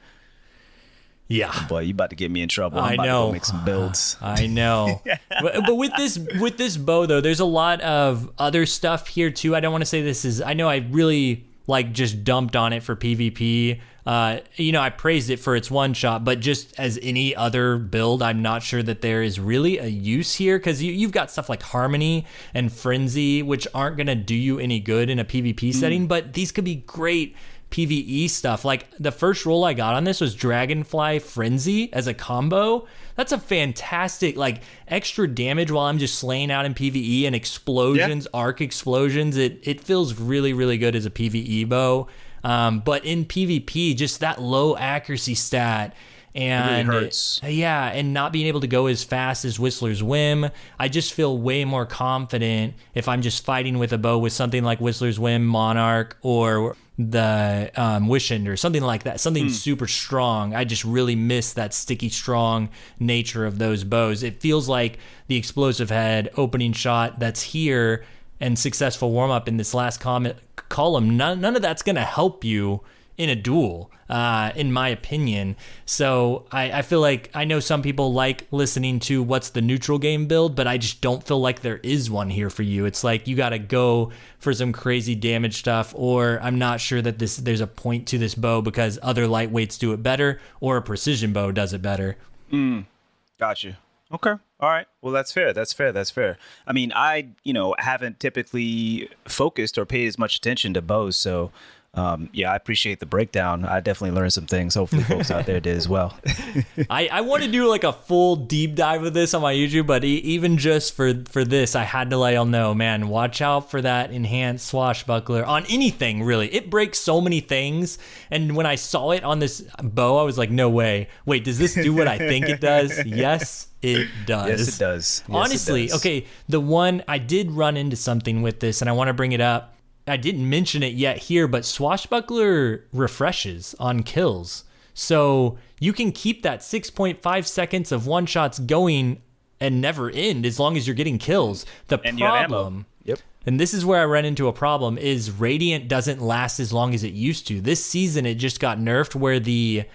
Yeah, boy, you about to get me in trouble. I'm about to go make some builds. I know, but with this bow though, there's a lot of other stuff here too. I don't want to say this is. I know I really like just dumped on it for PvP. I praised it for its one shot, but just as any other build, I'm not sure that there is really a use here, because you've got stuff like Harmony and Frenzy, which aren't going to do you any good in a PvP setting, but these could be great PvE stuff. Like the first roll I got on this was Dragonfly Frenzy as a combo. That's a fantastic, like, extra damage while I'm just slaying out in PvE, and explosions, arc explosions. It feels really, really good as a PvE bow. But in PvP, just that low accuracy stat, and it really hurts. And not being able to go as fast as Whistler's Whim, I just feel way more confident if I'm just fighting with a bow with something like Whistler's Whim, Monarch, or the Wishend, or something like that, something super strong. I just really miss that sticky strong nature of those bows. It feels like the explosive head opening shot that's here and successful warm-up in this last column, none of that's going to help you in a duel, in my opinion. So I feel like, I know some people like listening to what's the neutral game build, but I just don't feel like there is one here for you. It's like you got to go for some crazy damage stuff, or I'm not sure that there's a point to this bow because other lightweights do it better, or a precision bow does it better. Gotcha. Okay. All right. Well, that's fair. I mean, I haven't typically focused or paid as much attention to bows, so I appreciate the breakdown. I definitely learned some things. Hopefully folks out there did as well. I want to do like a full deep dive of this on my YouTube, but even just for this, I had to let y'all know, man, watch out for that enhanced swashbuckler on anything, really. It breaks so many things, and when I saw it on this bow, I was like, no way. Wait, does this do what I think it does? Yes, it does. Yes, it does. Honestly, okay, the one, I did run into something with this, and I want to bring it up. I didn't mention it yet here, but Swashbuckler refreshes on kills. So you can keep that 6.5 seconds of one-shots going and never end as long as you're getting kills. The problem, and this is where I run into a problem, is Radiant doesn't last as long as it used to. This season, it just got nerfed where the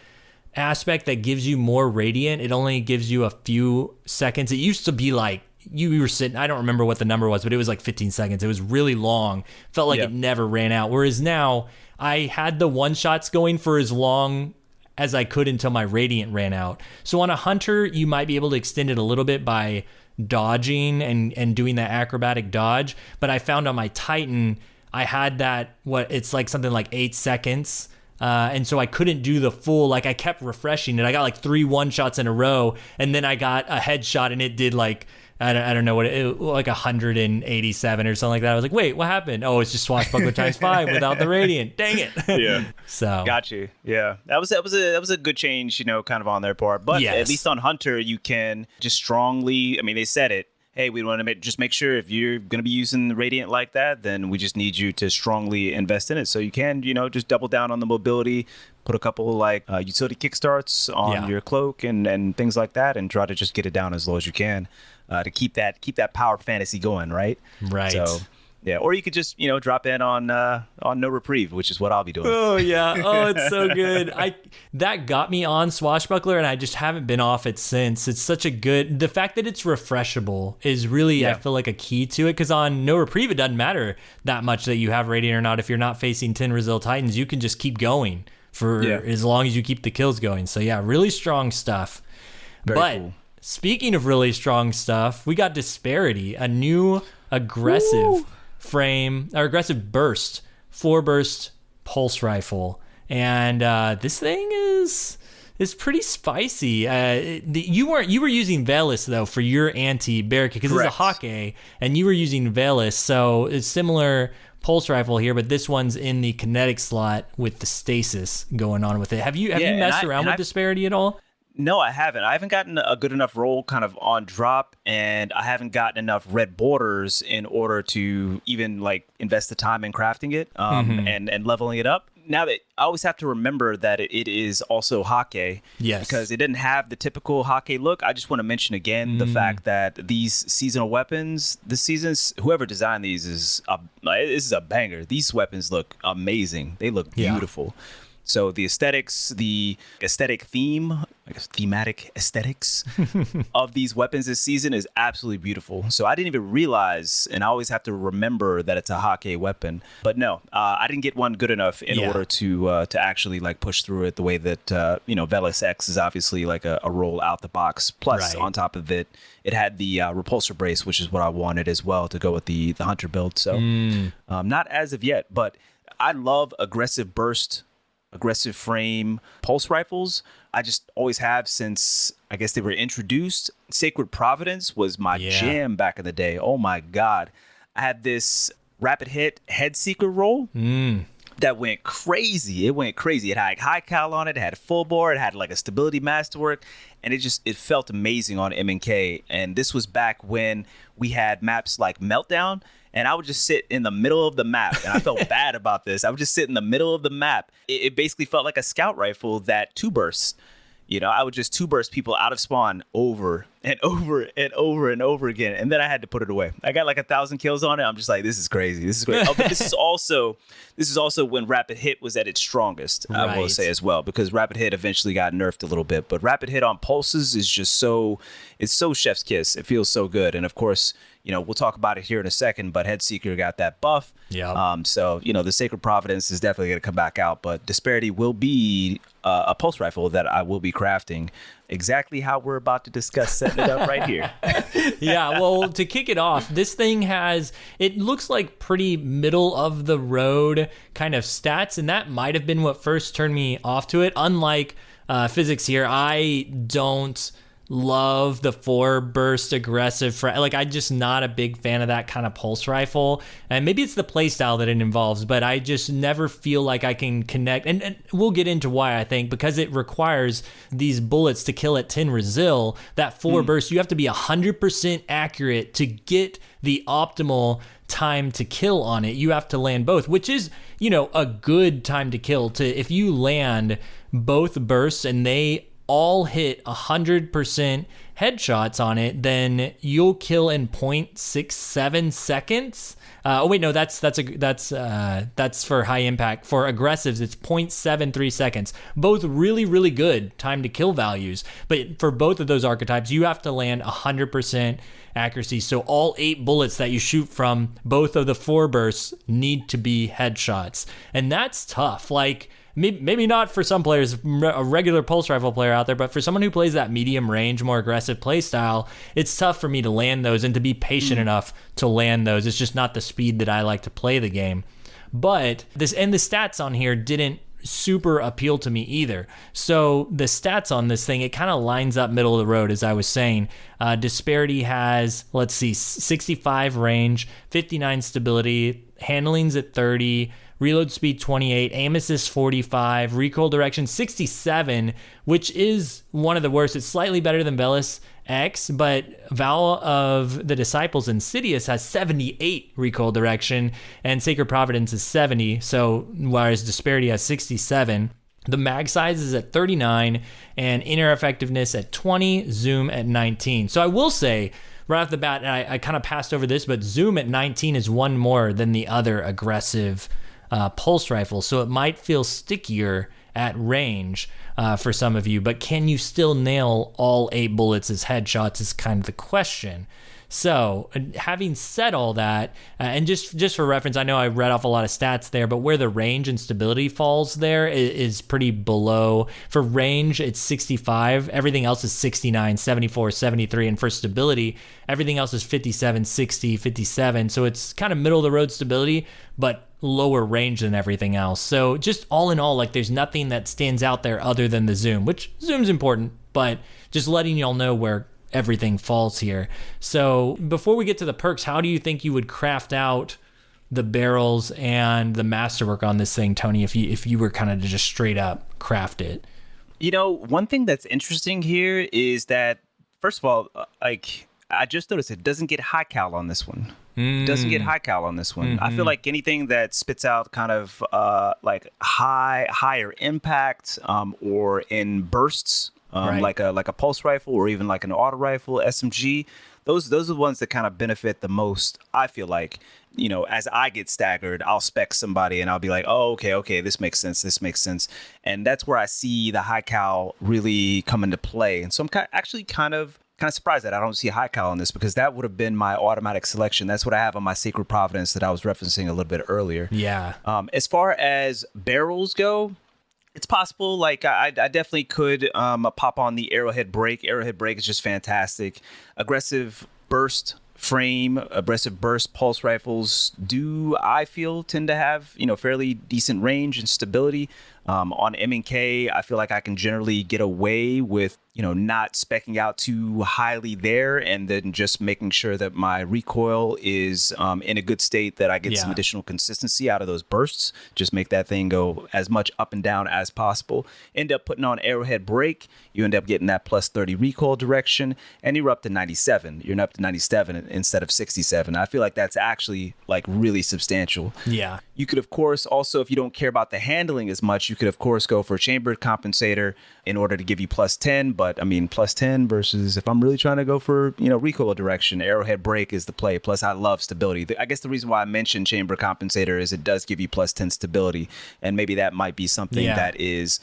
aspect that gives you more Radiant, it only gives you a few seconds. It used to be like, you were sitting, I don't remember what the number was, but it was like 15 seconds. It was really long. Felt like it never ran out. Whereas now, I had the one-shots going for as long as I could until my Radiant ran out. So on a Hunter, you might be able to extend it a little bit by dodging and doing that acrobatic dodge. But I found on my Titan, I had that, it's like something like 8 seconds. And so I couldn't do the full, like I kept refreshing it. I got like 3 one-shots in a row, and then I got a headshot and it did like, I don't know what like 187 or something like that. I was like, wait, what happened? Oh, it's just Swashbuckler times 5 without the Radiant. Dang it. Yeah. So got you. Yeah. That was a good change, kind of on their part. But at least on Hunter, you can just strongly, I mean, they said it. Hey, we want to just make sure if you're going to be using the Radiant like that, then we just need you to strongly invest in it. So you can, just double down on the mobility, put a couple like utility kickstarts on your cloak and things like that, and try to just get it down as low as you can to keep that power fantasy going, right? Right. So yeah, or you could just drop in on No Reprieve, which is what I'll be doing. Oh yeah, oh it's so good. That got me on Swashbuckler, and I just haven't been off it since. It's such a good. The fact that it's refreshable is really I feel like a key to it, because on No Reprieve it doesn't matter that much that you have Radiant or not. If you're not facing 10 Resil Titans, you can just keep going for as long as you keep the kills going. So yeah, really strong stuff. Very cool. Speaking of really strong stuff, we got Disparity, a new aggressive frame, or aggressive burst, 4-burst pulse rifle, and this thing is pretty spicy. You were using Velis though for your anti-barricade, because it's a Hawkeye, and you were using Velis, so it's similar pulse rifle here, but this one's in the kinetic slot with the stasis going on with it. Have you messed around with Disparity at all? No, I haven't. I haven't gotten a good enough roll kind of on drop, and I haven't gotten enough red borders in order to even like invest the time in crafting it and leveling it up. Now that I always have to remember that it is also Hawkeye, because it didn't have the typical Hawkeye look. I just want to mention again the fact that these seasonal weapons, this season's whoever designed these this is a banger. These weapons look amazing. They look beautiful. So the aesthetic theme I guess, thematic aesthetics of these weapons this season is absolutely beautiful. So I didn't even realize, and I always have to remember that it's a Hake weapon. But no, I didn't get one good enough in order to actually like push through it the way that Velis X is obviously like a roll out the box. Plus, on top of it, it had the repulsor brace, which is what I wanted as well to go with the hunter build. So not as of yet, but I love aggressive burst, aggressive frame pulse rifles. I just always have since I guess they were introduced. Sacred Providence was my jam back in the day. Oh my God. I had this rapid hit head seeker roll that went crazy. It went crazy. It had high cal on it. It had full bore. It had like a stability masterwork. And it felt amazing on M&K. And this was back when we had maps like Meltdown. And I would just sit in the middle of the map. And I felt bad about this. I would just sit in the middle of the map. It basically felt like a scout rifle that two bursts. I would just two burst people out of spawn over and over and over and over again. And then I had to put it away. I got like 1,000 kills on it. I'm just like, this is crazy. This is great. But this is also when Rapid Hit was at its strongest, I will say as well, because Rapid Hit eventually got nerfed a little bit. But Rapid Hit on pulses is just it's so chef's kiss. It feels so good. And of course, we'll talk about it here in a second, but Headseeker got that buff. Yeah. So, the Sacred Providence is definitely going to come back out, but Disparity will be a pulse rifle that I will be crafting exactly how we're about to discuss setting it up right here. Yeah, well, to kick it off, this thing it looks like pretty middle of the road kind of stats, and that might have been what first turned me off to it. Unlike physics here, I don't love the 4 burst aggressive I'm just not a big fan of that kind of pulse rifle, and maybe it's the playstyle that it involves, but I just never feel like I can connect, and we'll get into why. I think because it requires these bullets to kill at 10 resil, that 4 burst, you have to be 100% accurate to get the optimal time to kill on it. You have to land both, which is a good time to kill. If you land both bursts and they all hit 100% headshots on it, then you'll kill in 0.67 seconds. That's for high impact. For aggressives, it's 0.73 seconds. Both really, really good time to kill values. But for both of those archetypes, you have to land 100% accuracy. So all 8 bullets that you shoot from both of the 4 bursts need to be headshots. And that's tough. Maybe not for some players, a regular pulse rifle player out there, but for someone who plays that medium range, more aggressive play style, it's tough for me to land those and to be patient enough to land those. It's just not the speed that I like to play the game. But the stats on here didn't super appeal to me either. So the stats on this thing, it kind of lines up middle of the road, as I was saying. Disparity has, 65 range, 59 stability, handling's at 30, reload speed 28, aim assist 45, recoil direction 67, which is one of the worst. It's slightly better than Velis X, but Vow of the Disciples Insidious has 78 recoil direction, and Sacred Providence is 70, so whereas Disparity has 67. The mag size is at 39, and inner effectiveness at 20, zoom at 19. So I will say, right off the bat, and I kind of passed over this, but zoom at 19 is one more than the other aggressive pulse rifle, so it might feel stickier at range for some of you, but can you still nail all 8 bullets as headshots is kind of the question. So having said all that, and just for reference, I know I read off a lot of stats there, but where the range and stability falls there is pretty below. For range, it's 65. Everything else is 69, 74, 73. And for stability, everything else is 57, 60, 57. So it's kind of middle of the road stability, but lower range than everything else. So just all in all, there's nothing that stands out there other than the zoom, which zoom's important, but just letting y'all know where everything falls here. So before we get to the perks, how do you think you would craft out the barrels and the masterwork on this thing, Tony, if you were kind of to just straight up craft it? One thing that's interesting here is that, first of all, I just noticed it doesn't get high cal on this one. It doesn't get high cal on this one. Mm-hmm. I feel like anything that spits out kind of higher impact or in bursts Right. like a pulse rifle or even like an auto rifle, SMG. Those are the ones that kind of benefit the most. I feel like, as I get staggered, I'll spec somebody and I'll be like, oh, okay, this makes sense. This makes sense. And that's where I see the high cal really come into play. And so I'm actually kind of surprised that I don't see high cal on this, because that would have been my automatic selection. That's what I have on my Sacred Providence that I was referencing a little bit earlier. Yeah. As far as barrels go, it's possible. Like I definitely could pop on the Arrowhead Break. Arrowhead Break is just fantastic. Aggressive burst frame, aggressive burst pulse rifles I feel tend to have fairly decent range and stability. On M&K, I feel like I can generally get away with not specking out too highly there, and then just making sure that my recoil is in a good state, that I get some additional consistency out of those bursts. Just make that thing go as much up and down as possible. End up putting on Arrowhead Break, you end up getting that plus 30 recoil direction, and you're up to 97. You're up to 97 instead of 67. I feel like that's actually like really substantial. Yeah. You could, of course, also, if you don't care about the handling as much, you could, of course, go for a chambered compensator in order to give you plus 10. But I mean, plus 10 versus if I'm really trying to go for, recoil direction, Arrowhead Break is the play. Plus, I love stability. I guess the reason why I mentioned chamber compensator is it does give you plus 10 stability. And maybe that might be something that is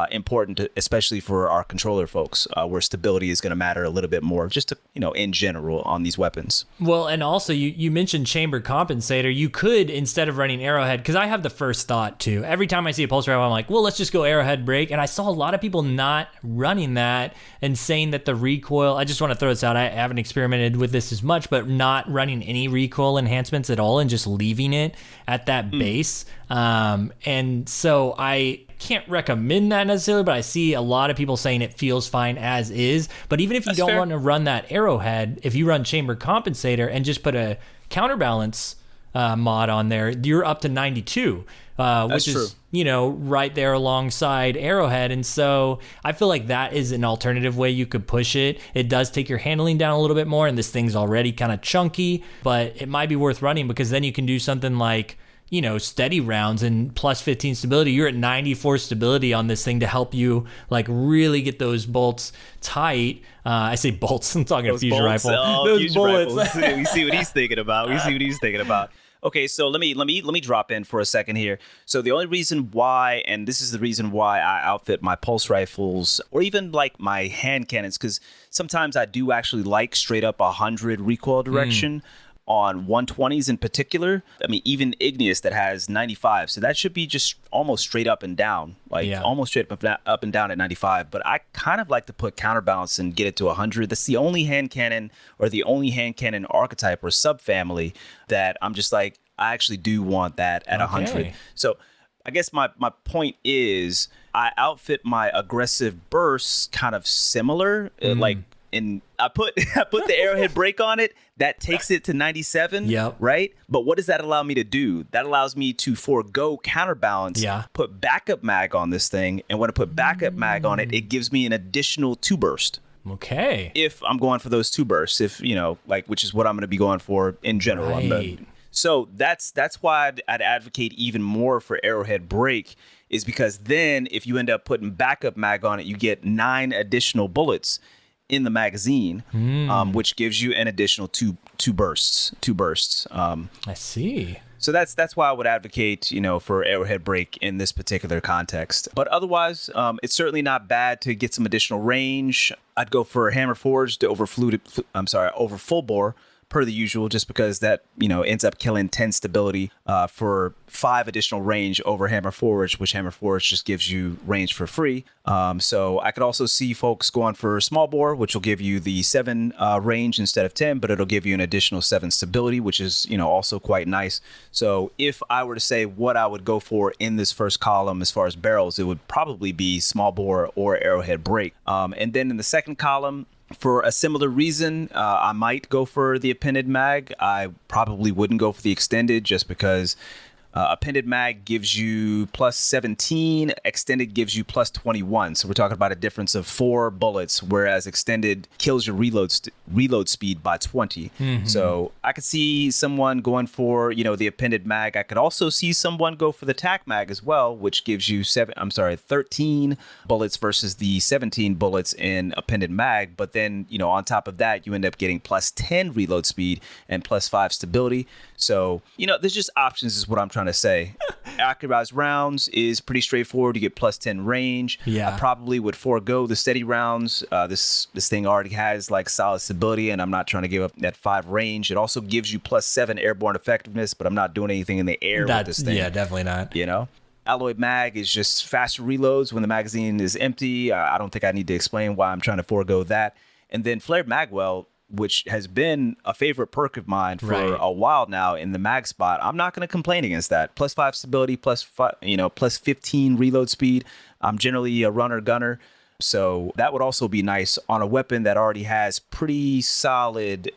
important, especially for our controller folks, where stability is going to matter a little bit more, just to, in general on these weapons. Well, and also you mentioned chamber compensator. You could, instead of running Arrowhead, because I have the first thought too. Every time I see a pulse rifle, I'm like, well, let's just go Arrowhead Break. And I saw a lot of people not running that and saying that the recoil, I just want to throw this out, I haven't experimented with this as much, but not running any recoil enhancements at all and just leaving it at that base. And so I can't recommend that necessarily, but I see a lot of people saying it feels fine as is. But even if you don't want to run that Arrowhead, if you run chamber compensator and just put a counterbalance mod on there, you're up to 92, which is right there alongside Arrowhead. And so I feel like that is an alternative way you could push it. It does take your handling down a little bit more, and this thing's already kind of chunky, but it might be worth running, because then you can do something like steady rounds and plus 15 stability. You're at 94 stability on this thing to help you like really get those bolts tight. I say bolts, I'm talking a fusion rifle. Those fusion bullets. We see what he's thinking about. Okay, so let me drop in for a second here. So the only reason why, and this is the reason why I outfit my pulse rifles or even like my hand cannons, because sometimes I do actually like straight up 100 recoil direction. On 120s in particular. I mean, even Igneous that has 95. So that should be just almost straight up and down, almost straight up and down at 95. But I kind of like to put counterbalance and get it to 100. That's the only hand cannon or the only hand cannon archetype or subfamily that I'm just like, I actually do want that at 100. So I guess my point is I outfit my aggressive bursts kind of similar, and I put the Arrowhead Break on it. That takes it to 97, right? But what does that allow me to do? That allows me to forego counterbalance, put backup mag on this thing, and when I put backup mag on it, it gives me an additional 2 burst. Okay. If I'm going for those 2 bursts, which is what I'm going to be going for in general. Right. So that's why I'd advocate even more for Arrowhead Break, is because then if you end up putting backup mag on it, you get 9 additional bullets in the magazine, which gives you an additional two bursts. I see. So that's why I would advocate, for Arrowhead Break in this particular context. But otherwise, it's certainly not bad to get some additional range. I'd go for Hammer Forged over full bore, per the usual, just because that, ends up killing 10 stability for 5 additional range over Hammer Forge, which Hammer Forge just gives you range for free. So I could also see folks going for small bore, which will give you the 7 range instead of 10, but it'll give you an additional 7 stability, which is, also quite nice. So if I were to say what I would go for in this first column as far as barrels, it would probably be small bore or Arrowhead Break. And then in the second column, for a similar reason, I might go for the appended mag. I probably wouldn't go for the extended, just because Appended mag gives you plus 17. Extended gives you plus 21. So we're talking about a difference of 4 bullets, whereas extended kills your reload speed by 20. So I could see someone going for, the appended mag. I could also see someone go for the tac mag as well, which gives you 13 bullets versus the 17 bullets in appended mag. But then, on top of that, you end up getting plus 10 reload speed and plus 5 stability. So, there's just options is what I'm trying to say. Accurized rounds is pretty straightforward. You get plus 10 range. Yeah. I probably would forego the steady rounds. This thing already has like solid stability, and I'm not trying to give up that 5 range. It also gives you plus 7 airborne effectiveness, but I'm not doing anything in the air with this thing. Yeah, definitely not. Alloy mag is just faster reloads when the magazine is empty. I don't think I need to explain why I'm trying to forego that. And then flared magwell, which has been a favorite perk of mine for a while now in the mag spot. I'm not going to complain against that. Plus 5 stability, plus 15 reload speed. I'm generally a runner gunner, so that would also be nice on a weapon that already has pretty solid,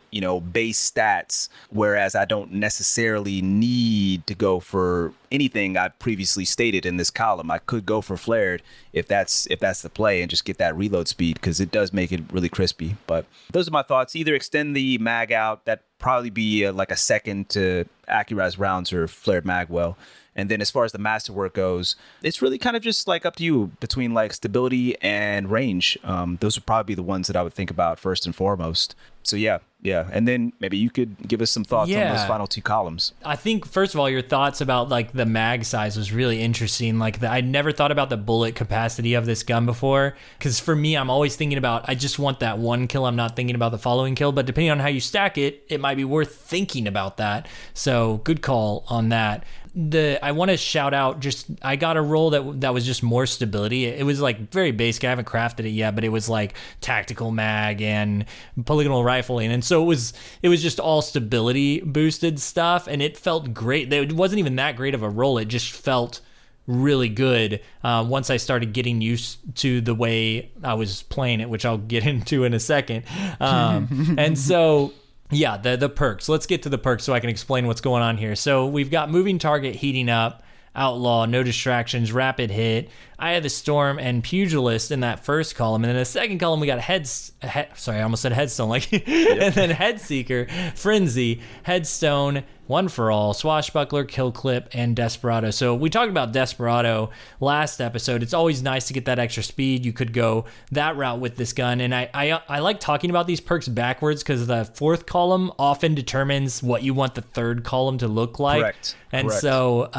base stats, whereas I don't necessarily need to go for anything I've previously stated in this column. I could go for flared if that's the play and just get that reload speed, because it does make it really crispy. But those are my thoughts. Either extend the mag out, that probably be like a second to accurized rounds or flared magwell. And then as far as the masterwork goes, it's really kind of just like up to you between like stability and range. Those would probably be the ones that I would think about first and foremost. So yeah. And then maybe you could give us some thoughts on those final 2 columns. I think, first of all, your thoughts about like the mag size was really interesting. Like I never thought about the bullet capacity of this gun before, because for me, I'm always thinking about, I just want that 1 kill. I'm not thinking about the following kill, but depending on how you stack it, it might be worth thinking about that. So good call on that. I want to shout out, I got a roll that was just more stability. It was like very basic. I haven't crafted it yet, but it was like tactical mag and polygonal rifling, and so it was just all stability boosted stuff, and it felt great. It wasn't even that great of a roll. It just felt really good once I started getting used to the way I was playing it, which I'll get into in a second. And so yeah, the perks. Let's get to the perks so I can explain what's going on here. So we've got moving target, heating up, outlaw, no distractions, rapid hit, Eye of the Storm, and pugilist in that first column. And then the second column, we got I almost said headstone, and then headseeker, frenzy, headstone, one for all, swashbuckler, kill clip, and desperado. So we talked about desperado last episode. It's always nice to get that extra speed. You could go that route with this gun, and I like talking about these perks backwards, because the 4th column often determines what you want the 3rd column to look like. Correct. So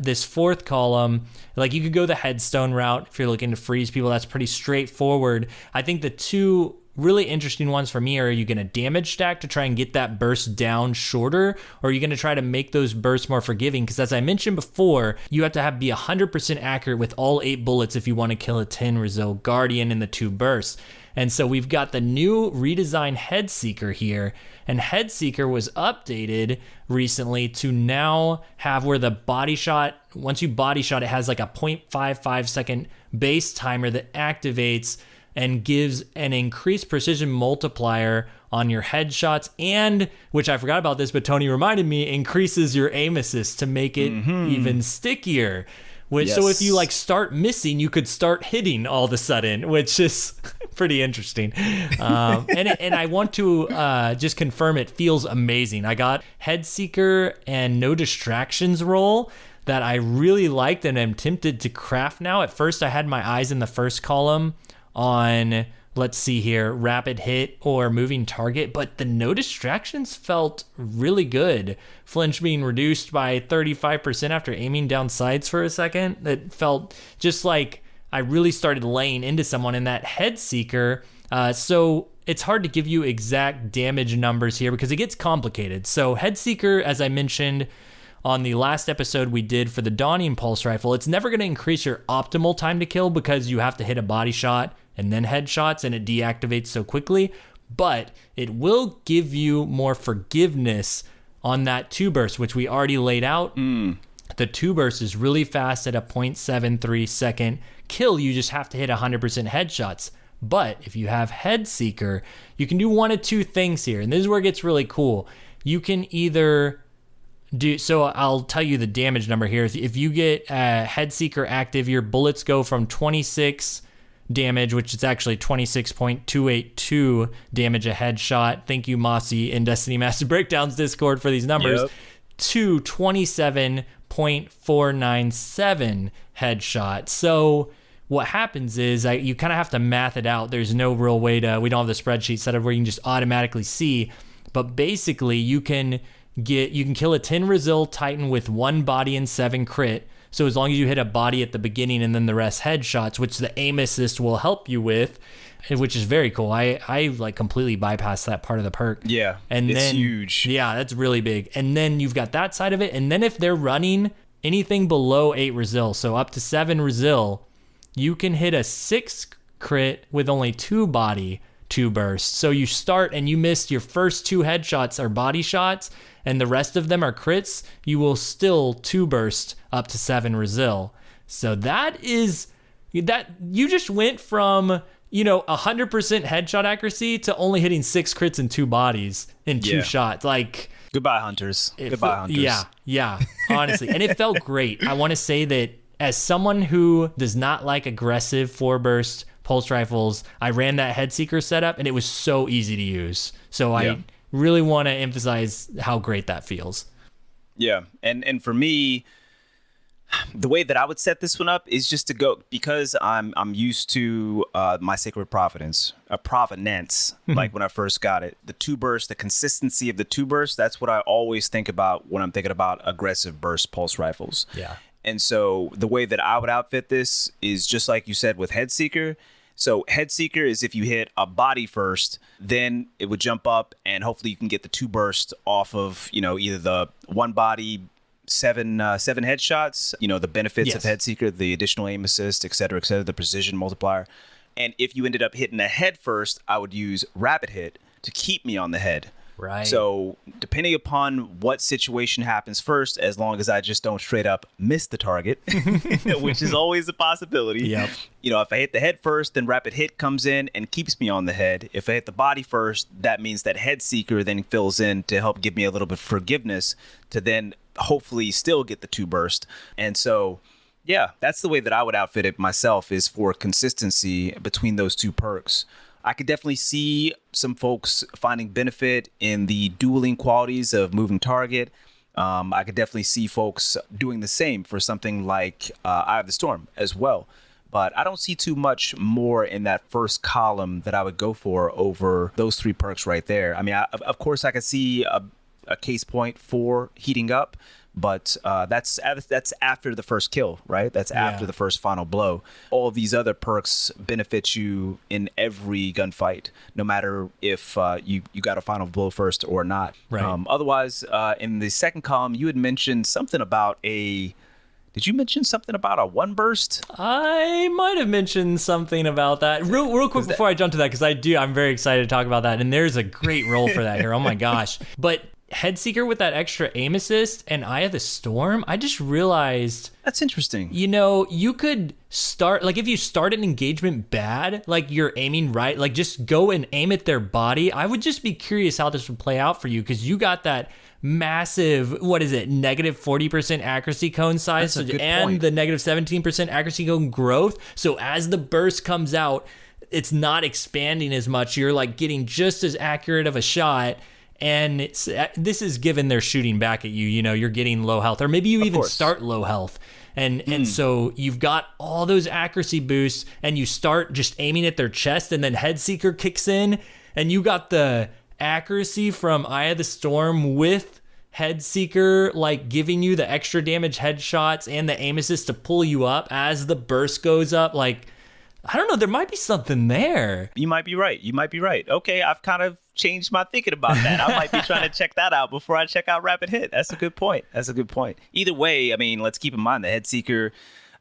this 4th column, like, you could go the headstone route if you're looking to freeze people. That's pretty straightforward. I think the 2 really interesting ones for me are you going to damage stack to try and get that burst down shorter, or are you going to try to make those bursts more forgiving? Because as I mentioned before, you have to be 100% accurate with all 8 bullets if you want to kill a 10 Rizzo Guardian in the 2 bursts. And so we've got the new redesigned Headseeker here, and Headseeker was updated recently to now have where the body shot, once you body shot, it has like a 0.55 second base timer that activates and gives an increased precision multiplier on your headshots, and, which I forgot about this, but Tony reminded me, increases your aim assist to make it even stickier. So if you like start missing, you could start hitting all of a sudden, which is pretty interesting. And I want to just confirm it feels amazing. I got Headseeker and No Distractions roll that I really liked and am tempted to craft now. At first, I had my eyes in the first column on, let's see here, rapid hit or moving target, but the no distractions felt really good. Flinch being reduced by 35% after aiming down sights for a second. It felt just like I really started laying into someone in that Headseeker. So it's hard to give you exact damage numbers here because it gets complicated. So Headseeker, as I mentioned on the last episode we did for the Dawning Pulse Rifle, it's never going to increase your optimal time to kill because you have to hit a body shot and then headshots and it deactivates so quickly, but it will give you more forgiveness on that 2 burst, which we already laid out. The 2 burst is really fast at a 0.73 second kill. You just have to hit 100% headshots. But if you have Headseeker, you can do one of 2 things here, and this is where it gets really cool. You can either So I'll tell you the damage number here. If you get Headseeker active, your bullets go from 26 damage, which is actually 26.282 damage a headshot. Thank you, Mossy, in Destiny Master Breakdowns Discord for these numbers. Yep. To 27.497 headshot. So what happens is you kind of have to math it out. There's no real way to, we don't have the spreadsheet set up where you can just automatically see, but basically you can kill a 10 Resil Titan with 1 body and 7 crit. So as long as you hit a body at the beginning and then the rest headshots, which the aim assist will help you with, which is very cool. I like completely bypassed that part of the perk. Yeah, and it's then, huge. Yeah, that's really big. And then you've got that side of it. And then if they're running anything below 8 Resil, so up to 7 Resil, you can hit a 6 crit with only 2 body, 2 bursts. So you start and you missed your first 2 headshots are body shots, and the rest of them are crits, you will still 2 burst up to 7 Resil. So that you just went from 100% headshot accuracy to only hitting 6 crits and 2 bodies in 2 shots. Like, goodbye, hunters. Goodbye, hunters. Yeah, honestly. And it felt great. I want to say that as someone who does not like aggressive 4-burst pulse rifles, I ran that Headseeker setup and it was so easy to use. So I really want to emphasize how great that feels. Yeah, and for me, the way that I would set this one up is just to go, because I'm used to my Sacred Providence, like when I first got it. The 2 burst, the consistency of the 2 burst, that's what I always think about when I'm thinking about aggressive burst pulse rifles. Yeah. And so the way that I would outfit this is just like you said with Headseeker. So Headseeker is if you hit a body first, then it would jump up and hopefully you can get the 2 burst off of, either the 1 body, 7 headshots, the benefits of Headseeker, the additional aim assist, et cetera, the precision multiplier. And if you ended up hitting a head first, I would use rapid hit to keep me on the head. Right. So depending upon what situation happens first, as long as I just don't straight up miss the target, which is always a possibility. Yep. If I hit the head first, then rapid hit comes in and keeps me on the head. If I hit the body first, that means that Headseeker then fills in to help give me a little bit of forgiveness to then hopefully still get the 2 burst. And so, yeah, that's the way that I would outfit it myself, is for consistency between those 2 perks. I could definitely see some folks finding benefit in the dueling qualities of moving target. I could definitely see folks doing the same for something like Eye of the Storm as well. But I don't see too much more in that first column that I would go for over those 3 perks right there. I mean, of course, I could see a case point for heating up, but that's after the first kill, right? That's after the first final blow. All of these other perks benefit you in every gunfight, no matter if you got a final blow first or not. Right. Otherwise, in the second column, you had mentioned something about Did you mention something about a 1 burst? I might have mentioned something about that. Real quick before I jump to that, because I'm very excited to talk about that, and there's a great role for that here. Oh my gosh. But Headseeker with that extra aim assist and Eye of the Storm, I just realized... That's interesting. You could start... Like, if you start an engagement bad, like you're aiming right, like just go and aim at their body. I would just be curious how this would play out for you, because you got that massive, negative 40% accuracy cone size and the negative 17% accuracy cone growth. So as the burst comes out, it's not expanding as much. You're like getting just as accurate of a shot. And this is given they're shooting back at you, you're getting low health, or maybe you even start low health. And so you've got all those accuracy boosts, and you start just aiming at their chest, and then Headseeker kicks in, and you got the accuracy from Eye of the Storm with Headseeker, like giving you the extra damage headshots and the aim assist to pull you up as the burst goes up. Like, I don't know, there might be something there. You might be right. Okay, I've kind of changed my thinking about that. I might be trying to check that out before I check out Rapid Hit. That's a good point. Either way, I mean, let's keep in mind the Headseeker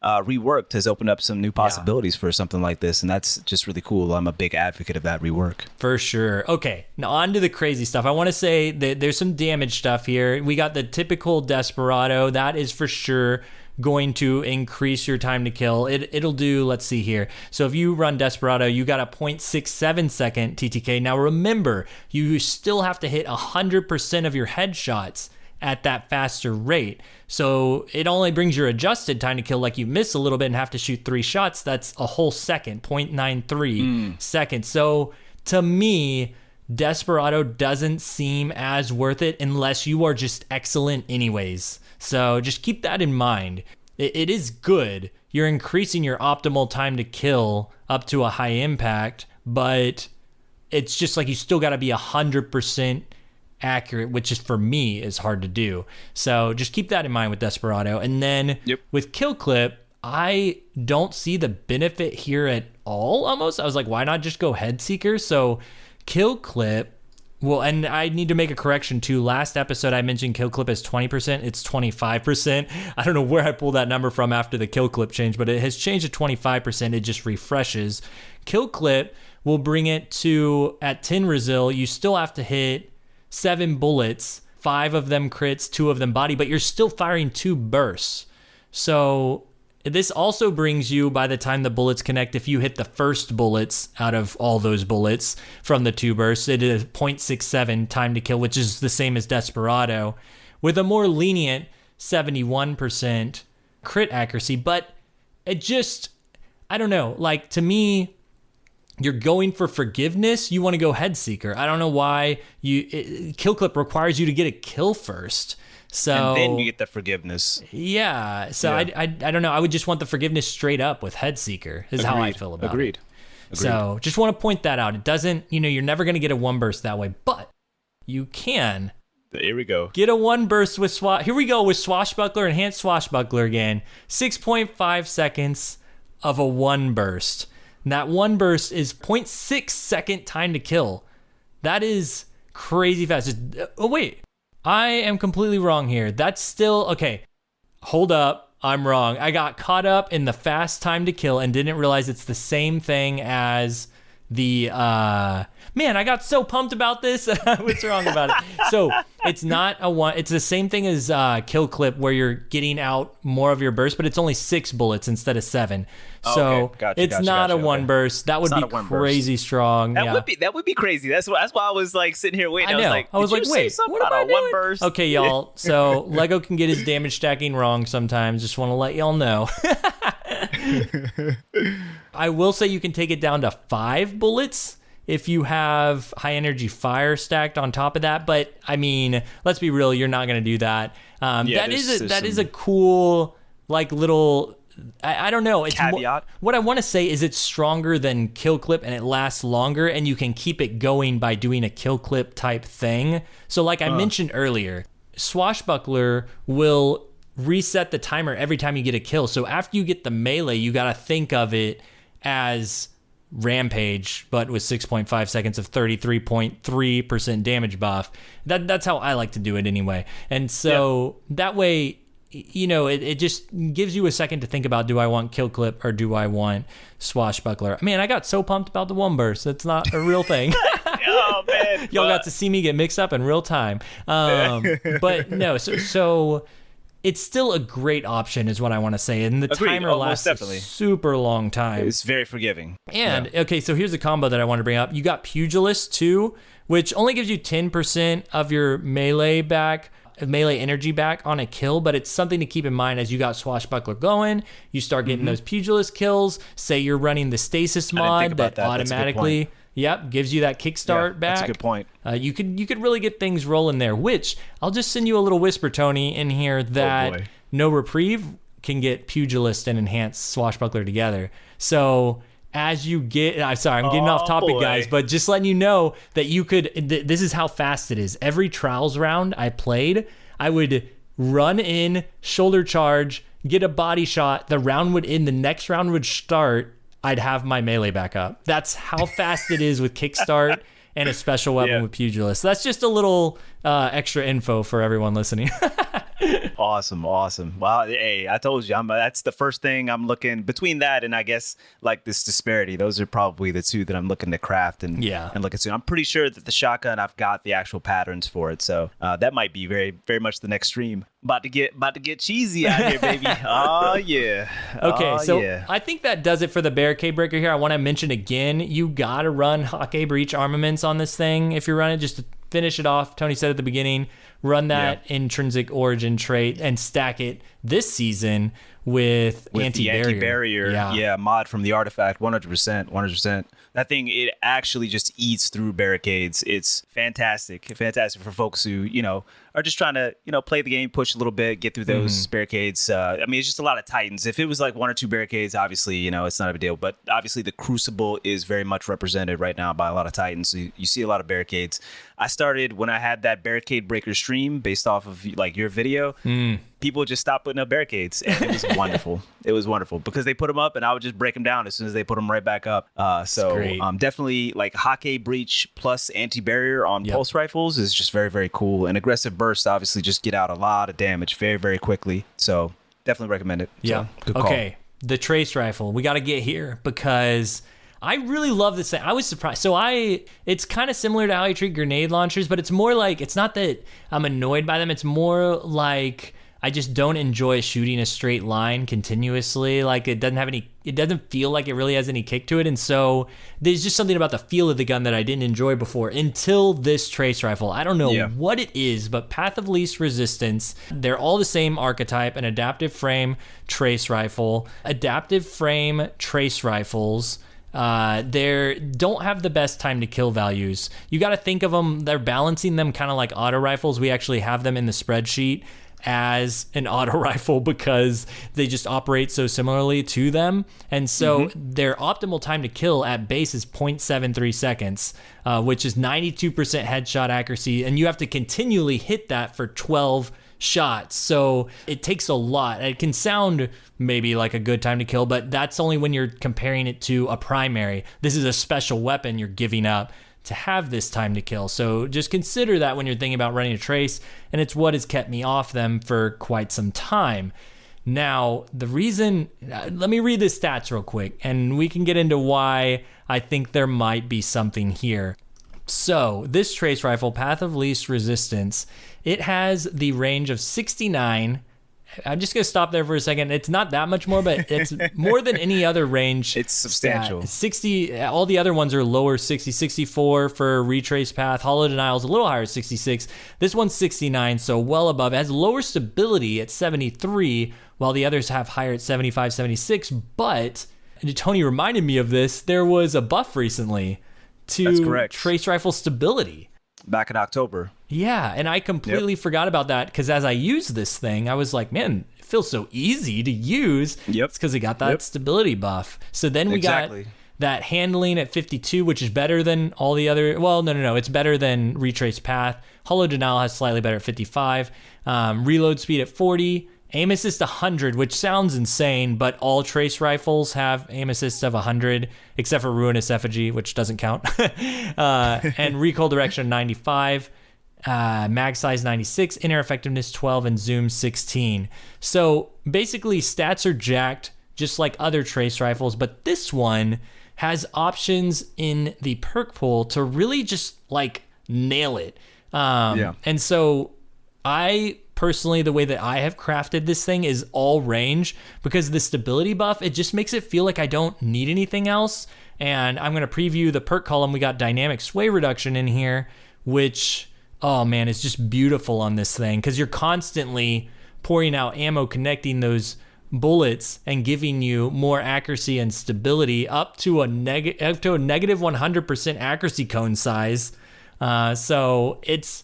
reworked has opened up some new possibilities for something like this, and that's just really cool. I'm a big advocate of that rework. For sure. Okay, now on to the crazy stuff. I want to say that there's some damage stuff here. We got the typical Desperado. That is for sure going to increase your time to kill. It'll do, let's see here. So if you run Desperado, you got a 0.67 second TTK. Now remember, you still have to hit 100% of your headshots at that faster rate. So it only brings your adjusted time to kill, like you miss a little bit and have to shoot 3 shots. That's a whole second, 0.93 seconds. So to me, Desperado doesn't seem as worth it unless you are just excellent anyways. So just keep that in mind. It is good. You're increasing your optimal time to kill up to a high impact, but it's just like you still got to be 100% accurate, which is, for me, is hard to do. So just keep that in mind with Desperado. And then with Kill Clip, I don't see the benefit here at all almost. I was like, why not just go Head Seeker? So Kill Clip, well, and I need to make a correction too. Last episode, I mentioned Kill Clip as 20%. It's 25%. I don't know where I pulled that number from after the Kill Clip change, but it has changed to 25%. It just refreshes. Kill Clip will bring it to, at 10 Resil, you still have to hit 7 bullets, 5 of them crits, 2 of them body, but you're still firing 2 bursts. So this also brings you, by the time the bullets connect, if you hit the first bullets out of all those bullets from the 2 bursts, it is 0.67 time to kill, which is the same as Desperado, with a more lenient 71% crit accuracy. But it just, I don't know, like, to me, you're going for forgiveness, you want to go Head Seeker. I don't know why Kill Clip requires you to get a kill first. So, and then you get the forgiveness. Yeah. So yeah. I don't know. I would just want the forgiveness straight up with Head Seeker is how I feel about it. So just want to point that out. It doesn't, you're never going to get a 1 burst that way, but you can. Here we go. Get a 1 burst with Here we go with Swashbuckler, Enhanced Swashbuckler again. 6.5 seconds of a 1 burst. And that 1 burst is 0.6 second time to kill. That is crazy fast. Oh, wait. I am completely wrong here. That's still... Okay, hold up. I'm wrong. I got caught up in the fast time to kill and didn't realize it's the same thing as the... Man, I got so pumped about this. What's wrong about it? So it's not a 1... It's the same thing as Kill Clip where you're getting out more of your burst, but it's only 6 bullets instead of 7. So it's not a 1 burst. That would be crazy strong. That would be crazy. That's why I was like sitting here waiting. I was like, wait, what am I doing? 1 burst? Okay, y'all. So Lego can get his damage stacking wrong sometimes. Just want to let y'all know. I will say you can take it down to 5 bullets if you have high energy fire stacked on top of that. But I mean, let's be real, you're not going to do that. That is a cool, like, little... I don't know. It's caveat. What I want to say is it's stronger than Kill Clip and it lasts longer and you can keep it going by doing a Kill Clip type thing. So like I mentioned earlier, Swashbuckler will reset the timer every time you get a kill. So after you get the melee, you got to think of it as Rampage, but with 6.5 seconds of 33.3% damage buff. That's how I like to do it anyway. And so that way... it just gives you a second to think about, do I want Kill Clip or do I want Swashbuckler? Man, I got so pumped about the 1 burst. That's not a real thing. Oh, man. Y'all got to see me get mixed up in real time. But no, so it's still a great option is what I want to say. And the timer lasts a super long time. It's very forgiving. And, okay, so here's a combo that I want to bring up. You got Pugilist too, which only gives you 10% of your melee energy back on a kill, but it's something to keep in mind as you got Swashbuckler going, you start getting those Pugilist kills. Say you're running the Stasis mod that automatically gives you that kickstart back. That's a good point. You could really get things rolling there, which I'll just send you a little whisper, Tony, in here that No Reprieve can get Pugilist and Enhanced Swashbuckler together. So as you get, I'm sorry, I'm getting off topic, guys, but just letting you know that you could, this is how fast it is. Every Trials round I played, I would run in, shoulder charge, get a body shot, the round would end, the next round would start, I'd have my melee back up. That's how fast it is with Kickstart and a special weapon with Pugilist. That's just a little extra info for everyone listening. Awesome. Wow. Hey, I told you, that's the first thing I'm looking between that and I guess like this Disparity. Those are probably the 2 that I'm looking to craft and look at soon. I'm pretty sure that the shotgun, I've got the actual patterns for it. So that might be very, very much the next stream. About to get cheesy out here, baby. Oh yeah. Okay, I think that does it for the barricade breaker here. I want to mention again, you gotta run Hawkeye Breach armaments on this thing if you're running, just to finish it off. Tony said at the beginning, run that intrinsic origin trait and stack it this season with the anti-barrier. Anti-barrier mod from the artifact. 100%. That thing, it actually just eats through barricades. It's fantastic for folks who, you know, are just trying to, you know, play the game, push a little bit, get through those barricades. I mean, it's just a lot of Titans. If it was like 1 or 2 barricades, obviously, you know, it's not a big deal. But obviously the Crucible is very much represented right now by a lot of Titans. So you see a lot of barricades. I started when I had that barricade breaker stream based off of like your video. People just stopped putting up barricades, and it was wonderful. It was wonderful because they put them up and I would just break them down as soon as they put them right back up. So definitely like Hake Breach plus anti-barrier on pulse rifles is just very, very cool. And aggressive burst obviously just get out a lot of damage very, very quickly. So definitely recommend it. Yeah. So, good call. Okay. The trace rifle. We got to get here because I really love this thing. I was surprised. So it's kind of similar to how I treat grenade launchers, but it's more like, it's not that I'm annoyed by them. It's more like I just don't enjoy shooting a straight line continuously. Like it doesn't feel like it really has any kick to it. And so there's just something about the feel of the gun that I didn't enjoy before until this trace rifle. I don't know what it is, but Path of Least Resistance, they're all the same archetype, an adaptive frame trace rifle, adaptive frame trace rifles. They don't have the best time to kill values. You got to think of them, they're balancing them kind of like auto rifles. We actually have them in the spreadsheet as an auto rifle because they just operate so similarly to them. And so their optimal time to kill at base is 0.73 seconds, which is 92% headshot accuracy. And you have to continually hit that for 12 shots. So it takes a lot. It can sound maybe like a good time to kill, but that's only when you're comparing it to a primary. This is a special weapon you're giving up to have this time to kill. So just consider that when you're thinking about running a trace, and it's what has kept me off them for quite some time. Now, the reason, let me read the stats real quick, and we can get into why I think there might be something here. So this trace rifle, Path of Least Resistance, it has the range of 69. I'm just going to stop there for a second. It's not that much more, but it's more than any other range. It's substantial. 60, all the other ones are lower, 60, 64 for Retrace Path. Hollow Denial is a little higher, 66. This one's 69, so well above. It has lower stability at 73, while the others have higher at 75, 76. But, and Tony reminded me of this, there was a buff recently to trace rifle stability. Back in October. Yeah, and I completely forgot about that because as I used this thing, I was like, man, it feels so easy to use. It's because it got that stability buff. So then we got that handling at 52, which is better than all the other. Well, no. It's better than Retrace Path. Hollow Denial has slightly better at 55. Reload speed at 40. Aim assist 100, which sounds insane, but all trace rifles have aim assist of 100, except for Ruinous Effigy, which doesn't count. And recoil direction 95, mag size 96, inner effectiveness 12, and zoom 16. So basically, stats are jacked just like other trace rifles, but this one has options in the perk pool to really just like nail it. And so I personally, the way that I have crafted this thing is all range because the stability buff, it just makes it feel like I don't need anything else. And I'm going to preview the perk column. We got dynamic sway reduction in here, which, oh man, is just beautiful on this thing because you're constantly pouring out ammo, connecting those bullets and giving you more accuracy and stability up to a negative 100% accuracy cone size. So it's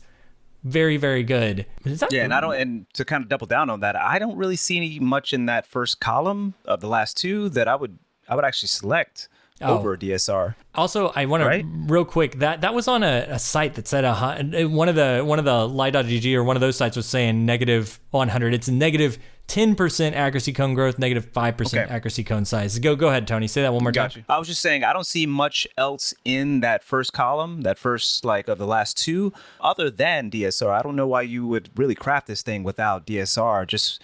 very, very good. And to kind of double down on that, I don't really see any much in that first column of the last two that I would actually select over DSR. Also, I want to real quick that was on a site that said one of the light.gg or one of those sites was saying negative 100. It's negative 10% accuracy cone growth, negative 5% accuracy cone size. Go ahead, Tony. Say that one more time. I was just saying, I don't see much else in that first column, that first like of the last two, other than DSR. I don't know why you would really craft this thing without DSR. Just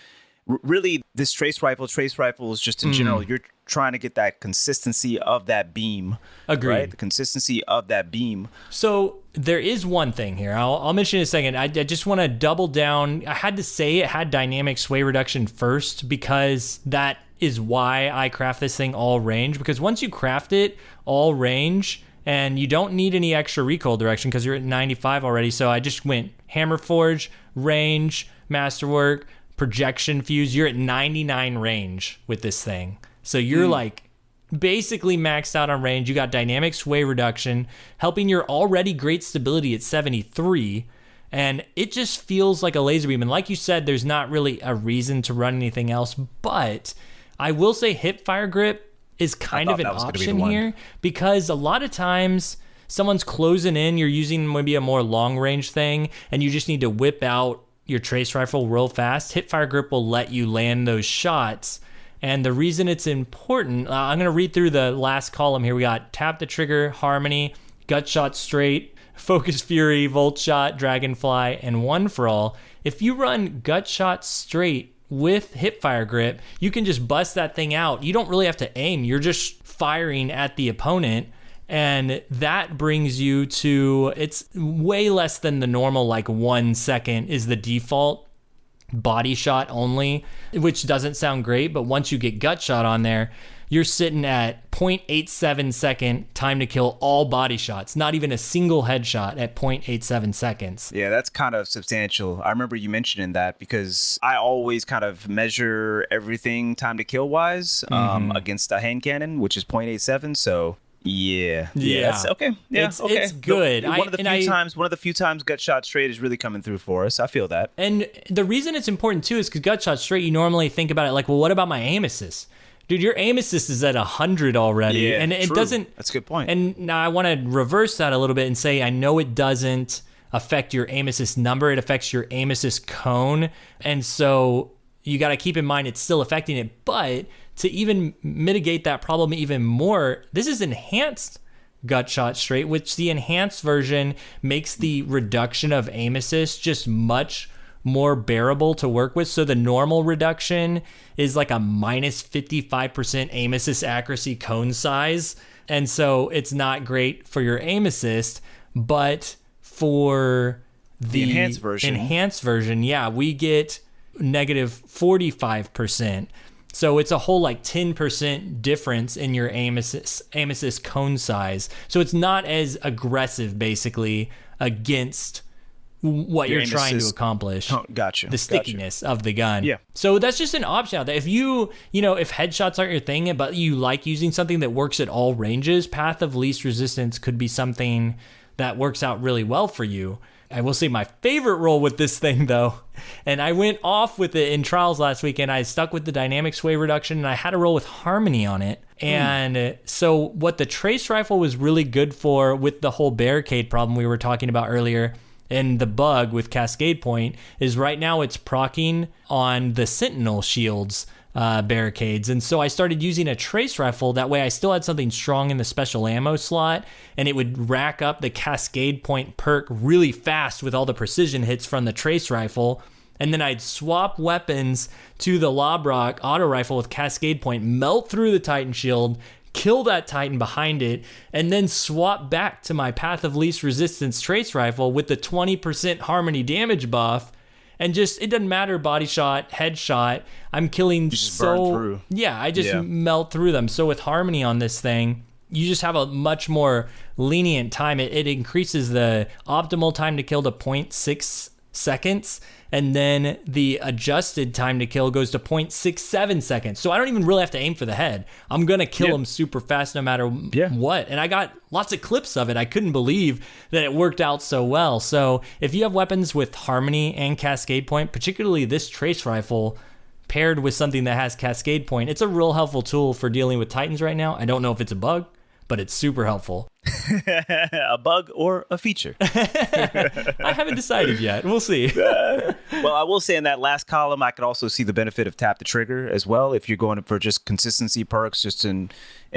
really, this trace rifles just in general, you're trying to get that consistency of that beam. Agreed. Right? The consistency of that beam. So there is one thing here. I'll mention in a second. I just want to double down. I had to say it had dynamic sway reduction first because that is why I craft this thing all range. Because once you craft it all range, and you don't need any extra recoil direction because you're at 95 already. So I just went Hammer Forge, range, masterwork, projection fuse. You're at 99 range with this thing. So you're like basically maxed out on range. You got dynamic sway reduction, helping your already great stability at 73. And it just feels like a laser beam. And like you said, there's not really a reason to run anything else. But I will say hip fire grip is kind of an option here, because a lot of times someone's closing in, you're using maybe a more long range thing, and you just need to whip out your trace rifle real fast. Hip fire grip will let you land those shots. And the reason it's important, I'm going to read through the last column here. We got tap the trigger, harmony, gut shot straight, focus fury, volt shot, dragonfly, and one for all. If you run gut shot straight with hip fire grip, you can just bust that thing out. You don't really have to aim. You're just firing at the opponent. And that brings you to, it's way less than the normal, like 1 second is the default body shot only, which doesn't sound great. But once you get gut shot on there, you're sitting at 0.87 second time to kill all body shots, not even a single headshot at 0.87 seconds. Yeah, that's kind of substantial. I remember you mentioning that because I always kind of measure everything time to kill wise against a hand cannon, which is 0.87. So yeah, that's okay. Yeah, it's good. One of the few times gut shot straight is really coming through for us. I feel that. And the reason it's important too is because gut shot straight, you normally think about it like, well, what about my aim assist? Dude, your aim assist is at 100 already. Yeah, and it true. doesn't. That's a good point. And now I want to reverse that a little bit and say, I know it doesn't affect your aim assist number. It affects your aim assist cone. And so you got to keep in mind it's still affecting it. But to even mitigate that problem even more, this is enhanced gut shot straight, which the enhanced version makes the reduction of aim assist just much more bearable to work with. So the normal reduction is like a minus 55% aim assist accuracy cone size. And so it's not great for your aim assist, but for the enhanced version, yeah, we get negative 45%. So it's a whole like 10% difference in your aim assist cone size. So it's not as aggressive basically against what you're trying to accomplish. Oh, gotcha. The stickiness of the gun. Yeah. So that's just an option out there. If if headshots aren't your thing, but you like using something that works at all ranges, Path of Least Resistance could be something that works out really well for you. I will say my favorite roll with this thing though, and I went off with it in trials last weekend. I stuck with the dynamic sway reduction and I had a roll with harmony on it. And so what the trace rifle was really good for with the whole barricade problem we were talking about earlier, and the bug with Cascade Point, is right now it's proccing on the Sentinel shields barricades. And so I started using a trace rifle. That way I still had something strong in the special ammo slot, and it would rack up the Cascade Point perk really fast with all the precision hits from the trace rifle. And then I'd swap weapons to the Lobrock auto rifle with Cascade Point, melt through the Titan shield, kill that Titan behind it, and then swap back to my Path of Least Resistance trace rifle with the 20% harmony damage buff. And just, it doesn't matter, body shot, headshot, I'm killing burn through. Yeah, I just melt through them. So with harmony on this thing, you just have a much more lenient time. It increases the optimal time to kill to 0.6 seconds, and then the adjusted time to kill goes to 0.67 seconds. So I don't even really have to aim for the head. I'm going to kill him super fast no matter what. And I got lots of clips of it. I couldn't believe that it worked out so well. So if you have weapons with harmony and Cascade Point, particularly this trace rifle paired with something that has Cascade Point, it's a real helpful tool for dealing with Titans right now. I don't know if it's a bug, but it's super helpful. A bug or a feature? I haven't decided yet. We'll see. Well, I will say in that last column, I could also see the benefit of tap the trigger as well. If you're going for just consistency perks, just in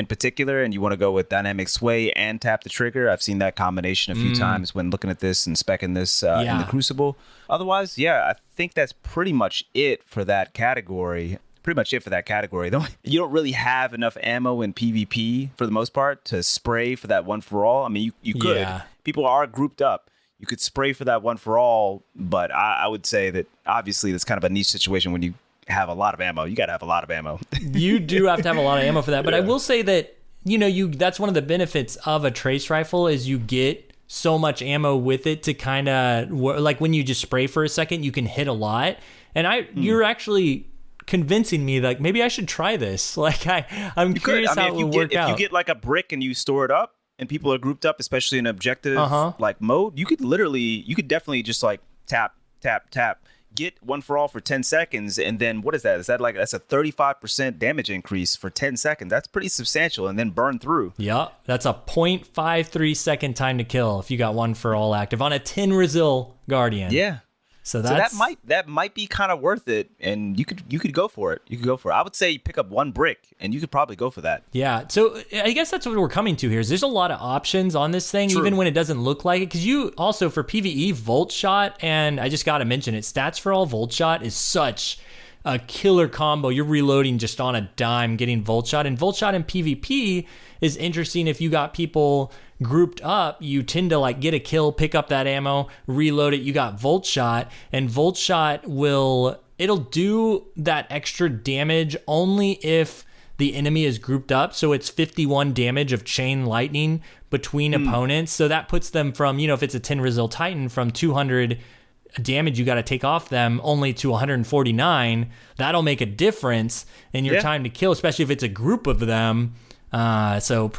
particular, and you want to go with dynamic sway and tap the trigger, I've seen that combination a few times when looking at this and speccing this in the Crucible. Otherwise, I think that's pretty much it for that category. You don't really have enough ammo in PvP for the most part to spray for that one for all. I mean, you could. Yeah. People are grouped up. You could spray for that one for all, but I would say that obviously that's kind of a niche situation when you have a lot of ammo. You got to have a lot of ammo. You do have to have a lot of ammo for that. But I will say that, that's one of the benefits of a trace rifle is you get so much ammo with it to kind of, like when you just spray for a second, you can hit a lot. And you're actually convincing me like maybe I should try this. Like I'm curious how it would work out. If you get like a brick and you store it up and people are grouped up, especially in objective like mode, you could definitely just like tap, get one for all for 10 seconds. And then what is that? Is that like, that's a 35% damage increase for 10 seconds. That's pretty substantial. And then burn through. Yeah. That's a 0.53 second time to kill if you got one for all active on a 10 Resil Guardian. Yeah. So that might be kind of worth it, and you could go for it. I would say you pick up one brick, and you could probably go for that. Yeah. So I guess that's what we're coming to here. Is there's a lot of options on this thing, even when it doesn't look like it. Because you also for PvE Volt Shot, and I just got to mention it. Stats for all Volt Shot is such a killer combo. You're reloading just on a dime, getting Volt Shot, and Volt Shot in PvP is interesting. If you got people grouped up, you tend to like get a kill, pick up that ammo, reload it. You got Volt Shot, and Volt Shot it'll do that extra damage only if the enemy is grouped up. So it's 51 damage of chain lightning between opponents. So that puts them from, if it's a 10 Resil Titan, from 200 damage you got to take off them only to 149. That'll make a difference in your time to kill, especially if it's a group of them. So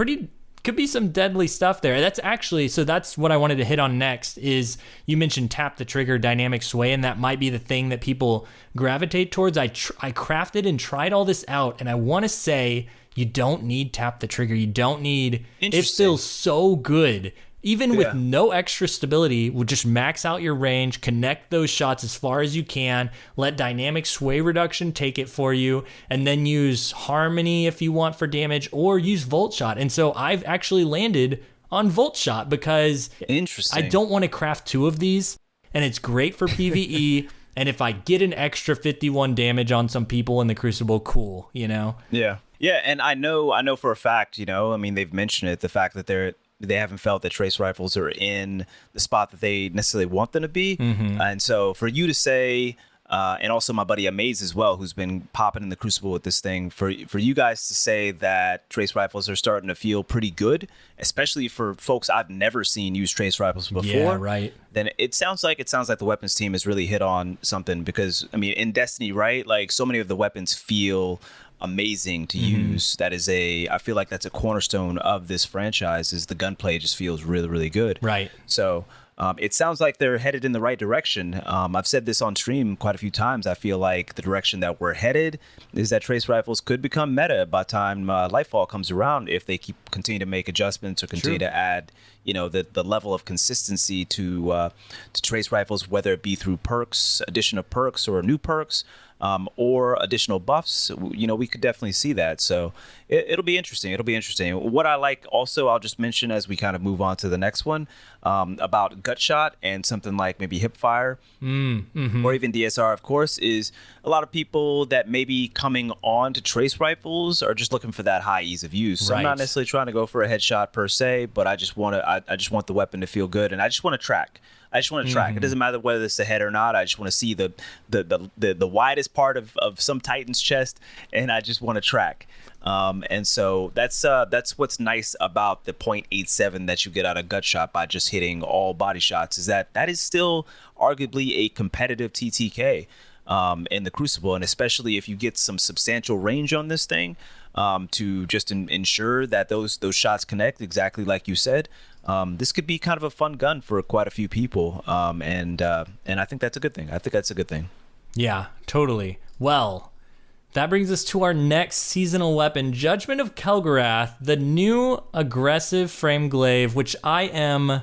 could be some deadly stuff there. That's what I wanted to hit on next. Is you mentioned tap the trigger, dynamic sway, and that might be the thing that people gravitate towards. I crafted and tried all this out, and I want to say you don't need tap the trigger. You don't need. It feels so good. Even with no extra stability, we'll just max out your range, connect those shots as far as you can, let dynamic sway reduction take it for you, and then use harmony if you want for damage, or use Volt Shot. And so I've actually landed on Volt Shot because I don't want to craft two of these, and it's great for PvE. And if I get an extra 51 damage on some people in the Crucible, cool, Yeah. Yeah, and I know for a fact, they've mentioned it, the fact that they haven't felt that trace rifles are in the spot that they necessarily want them to be. And so for you to say, and also my buddy Amaze as well, who's been popping in the Crucible with this thing, for you guys to say that trace rifles are starting to feel pretty good, especially for folks I've never seen use trace rifles before, then it sounds like the weapons team has really hit on something. Because in Destiny, right, like so many of the weapons feel amazing to use. I feel like that's a cornerstone of this franchise, is the gunplay just feels really, really good. Right. So it sounds like they're headed in the right direction. I've said this on stream quite a few times. I feel like the direction that we're headed is that trace rifles could become meta by the time Lightfall comes around, if they continue to make adjustments or continue to add the level of consistency to trace rifles, whether it be through perks, addition of perks or new perks, or additional buffs. We could definitely see that. So it'll be interesting. What I like also, I'll just mention as we kind of move on to the next one, about Gutshot and something like maybe Hipfire, or even DSR, of course, is a lot of people that may be coming on to trace rifles are just looking for that high ease of use. So I'm not necessarily trying to go for a headshot per se, but I just want the weapon to feel good, and I just want to track. It doesn't matter whether it's a head or not. I just want to see the widest part of some Titan's chest, and I just want to track. And so that's what's nice about the 0.87 that you get out of Gutshot by just hitting all body shots, is that is still arguably a competitive TTK in the Crucible, and especially if you get some substantial range on this thing, to just ensure that those shots connect exactly like you said. This could be kind of a fun gun for quite a few people, and I think that's a good thing. Yeah, totally. Well, that brings us to our next seasonal weapon, Judgment of Kelgorath, the new aggressive frame glaive, which I am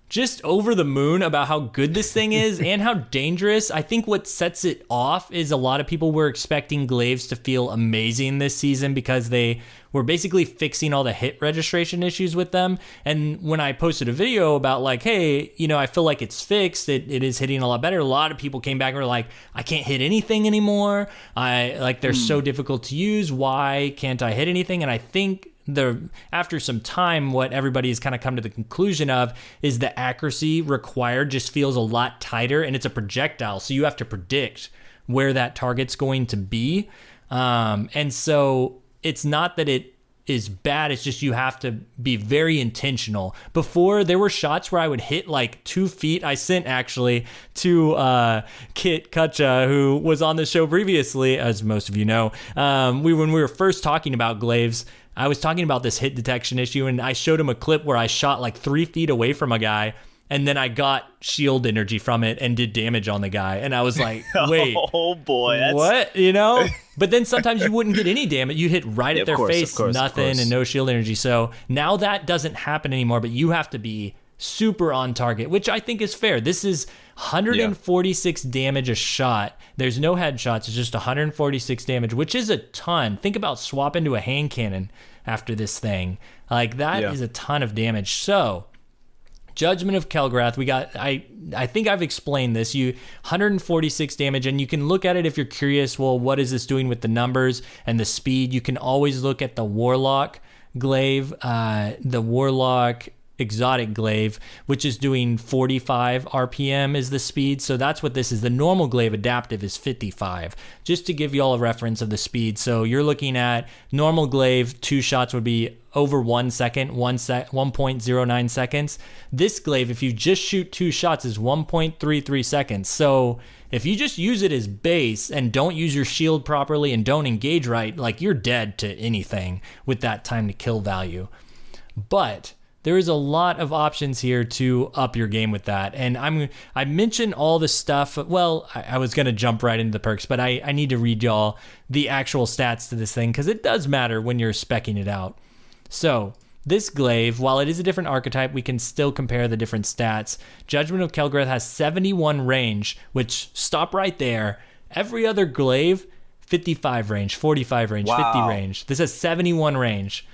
just over the moon about how good this thing is and how dangerous. I think what sets it off is a lot of people were expecting glaives to feel amazing this season because they were basically fixing all the hit registration issues with them. And when I posted a video about like, hey, I feel like it's fixed, it is hitting a lot better, a lot of people came back and were like, I can't hit anything anymore. They're so difficult to use. Why can't I hit anything? And I think after some time, what everybody has kind of come to the conclusion of is the accuracy required just feels a lot tighter, and it's a projectile, so you have to predict where that target's going to be. And so it's not that it is bad. It's just you have to be very intentional. Before, there were shots where I would hit like 2 feet. I sent actually to Kit Kutcha, who was on the show previously, as most of you know. When we were first talking about glaives, I was talking about this hit detection issue, and I showed him a clip where I shot like 3 feet away from a guy, and then I got shield energy from it and did damage on the guy. And I was like, wait, oh boy, what? You know? But then sometimes you wouldn't get any damage. You'd hit right at their face, nothing, and no shield energy. So now that doesn't happen anymore, but you have to be super on target, which I think is fair. This is 146 damage a shot. There's no headshots. It's just 146 damage, which is a ton. Think about swapping to a hand cannon after this thing. Like, that is a ton of damage. So, Judgment of Kelgorath, we got, I think I've explained this, 146 damage, and you can look at it if you're curious, well, what is this doing with the numbers and the speed? You can always look at the Warlock glaive, the Warlock exotic glaive, which is doing 45 RPM is the speed. So that's what this is. The normal glaive adaptive is 55, just to give you all a reference of the speed. So you're looking at normal glaive, 2 shots would be over 1 second, 1.09 seconds. This glaive, if you just shoot 2 shots, is 1.33 seconds. So if you just use it as base and don't use your shield properly and don't engage right, like, you're dead to anything with that time to kill value. But there is a lot of options here to up your game with that. And I mentioned all the stuff. Well, I was going to jump right into the perks, but I need to read y'all the actual stats to this thing, because it does matter when you're speccing it out. So this glaive, while it is a different archetype, we can still compare the different stats. Judgment of Kelgorath has 71 range, which, stop right there. Every other glaive, 55 range, 45 range, 50 range. This has 71 range.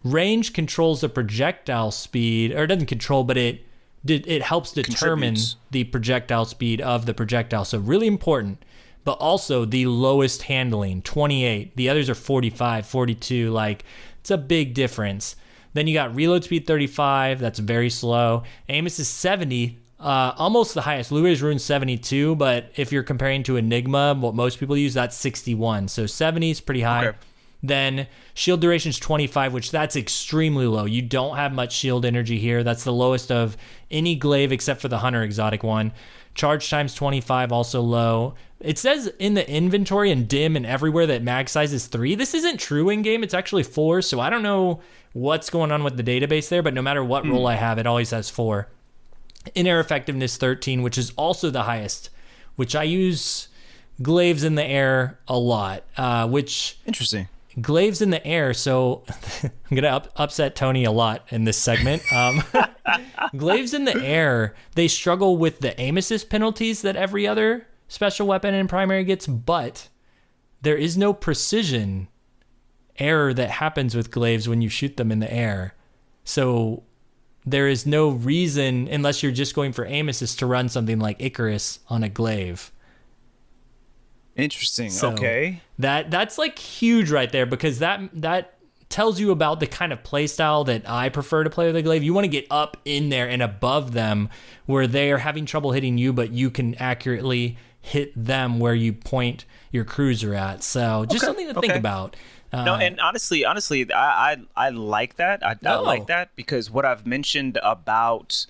Range controls the projectile speed, or it doesn't control, but it helps determine the projectile speed of the projectile. So really important. But also the lowest handling, 28. The others are 45, 42. Like, it's a big difference. Then you got reload speed 35. That's very slow. Amos is 70. Almost the highest. Lure's Rune 72, but if you're comparing to Enigma, what most people use, that's 61. So 70 is pretty high. Okay. Then shield duration is 25, which that's extremely low. You don't have much shield energy here. That's the lowest of any glaive except for the Hunter exotic one. Charge time's 25, also low. It says in the inventory and dim and everywhere that mag size is 3. This isn't true in game. It's actually 4. So I don't know what's going on with the database there, but no matter what roll I have, it always has 4. In-air effectiveness 13, which is also the highest, which I use glaives in the air a lot, which... Interesting. Glaives in the air, so I'm going to upset Tony a lot in this segment. Glaives in the air, they struggle with the aim assist penalties that every other special weapon in primary gets, but there is no precision error that happens with glaives when you shoot them in the air. So there is no reason, unless you're just going for aim assist, to run something like Icarus on a glaive. Interesting. So okay. That's like huge right there, because that tells you about the kind of play style that I prefer to play with a glaive. You want to get up in there and above them where they are having trouble hitting you, but you can accurately hit them where you point your cruiser at. So just something to think about. No, and honestly, I like that. I like that, because what I've mentioned about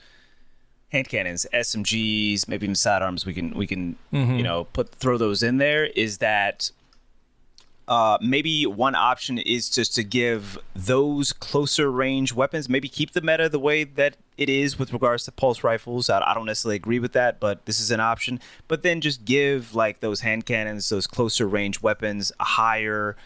hand cannons, SMGs, maybe even sidearms, we can throw those in there, is that maybe one option is just to give those closer range weapons, maybe keep the meta the way that it is with regards to pulse rifles. I don't necessarily agree with that, but this is an option. But then just give like those hand cannons, those closer range weapons, a higher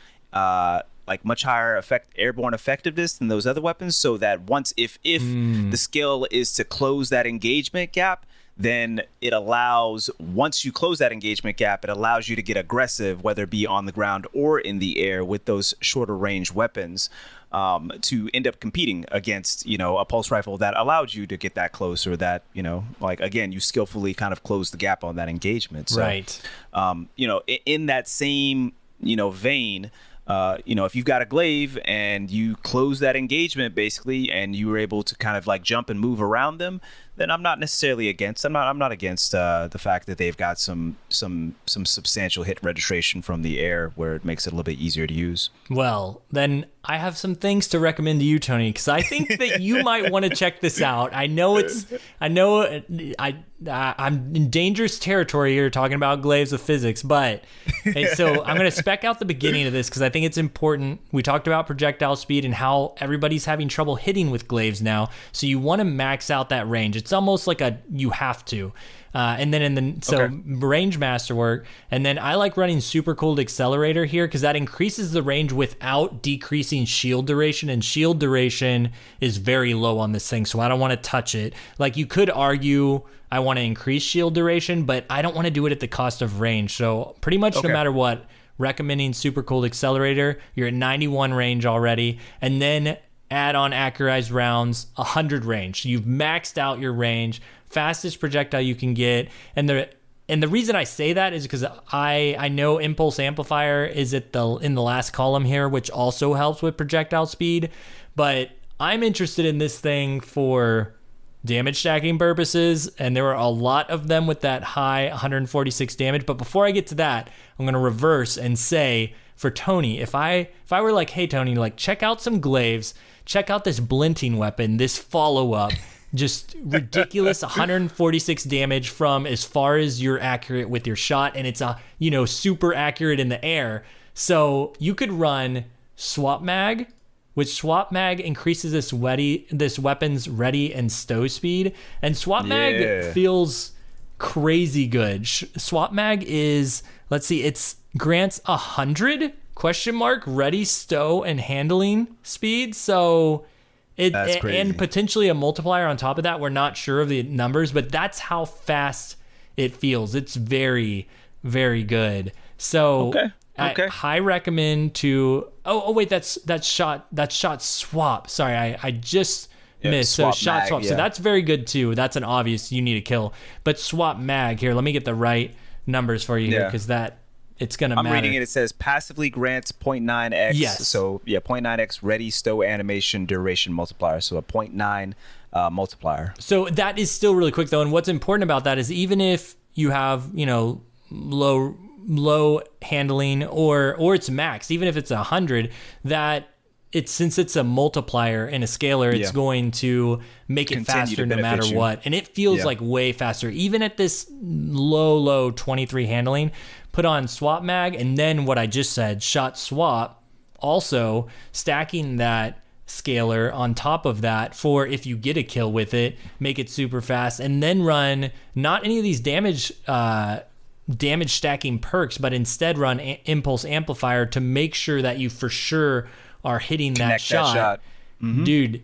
much higher airborne effectiveness than those other weapons, so that if the skill is to close that engagement gap, then it allows, once you close that engagement gap, it allows you to get aggressive, whether it be on the ground or in the air, with those shorter range weapons, to end up competing against, a pulse rifle that allowed you to get that close, or that, again, you skillfully kind of close the gap on that engagement. So, right. In that same, vein, if you've got a glaive and you close that engagement basically, and you were able to kind of like jump and move around them, then I'm not necessarily against. I'm not against the fact that they've got some substantial hit registration from the air, where it makes it a little bit easier to use. Well, then I have some things to recommend to you, Tony, because I think that you might want to check this out. I'm in dangerous territory here talking about glaives of physics, but so I'm going to spec out the beginning of this because I think it's important. We talked about projectile speed and how everybody's having trouble hitting with glaives now, so you want to max out that range. It's almost like you have to. And then range masterwork, and then I like running super cooled accelerator here because that increases the range without decreasing shield duration, and shield duration is very low on this thing, so I don't want to touch it. Like, you could argue I want to increase shield duration, but I don't want to do it at the cost of range. So pretty much no matter what, recommending super cooled accelerator. You're at 91 range already, and then add on accurized rounds, 100 range. So you've maxed out your range, fastest projectile you can get. And the reason I say that is because I know impulse amplifier is in the last column here, which also helps with projectile speed. But I'm interested in this thing for damage stacking purposes, and there were a lot of them with that high 146 damage. But before I get to that, I'm going to reverse and say, for Tony, if I were like, hey Tony, like, check out some glaives, check out this blinting weapon, this follow-up, just ridiculous 146 damage from as far as you're accurate with your shot, and it's super accurate in the air. So you could run swap mag, which swap mag increases this weapon's ready and stow speed, and swap mag feels crazy good. Swap mag is, let's see, it's grants 100 ? Ready, stow, and handling speed. So that's crazy. And potentially a multiplier on top of that. We're not sure of the numbers, but that's how fast it feels. It's very, very good. So I recommend to. Oh wait, that's shot swap. Sorry, I just missed. So shot swap. So that's very good too. That's an obvious you need to kill. But swap mag here. Let me get the right numbers for you here, because it's going to matter. I'm reading it. It says passively grants 0.9x. Yes. So 0.9x ready, stow, animation, duration multiplier. So a 0.9 multiplier. So that is still really quick though. And what's important about that is even if you have, low handling or it's max, even if it's 100, that since it's a multiplier and a scalar, it's going to make it faster no matter what. And it feels like way faster. Even at this low 23 handling, put on swap mag, and then what I just said, shot swap, also stacking that scalar on top of that for if you get a kill with it, make it super fast, and then run not any of these damage stacking perks, but instead run impulse amplifier to make sure that you for sure are hitting that shot. Mm-hmm. Dude,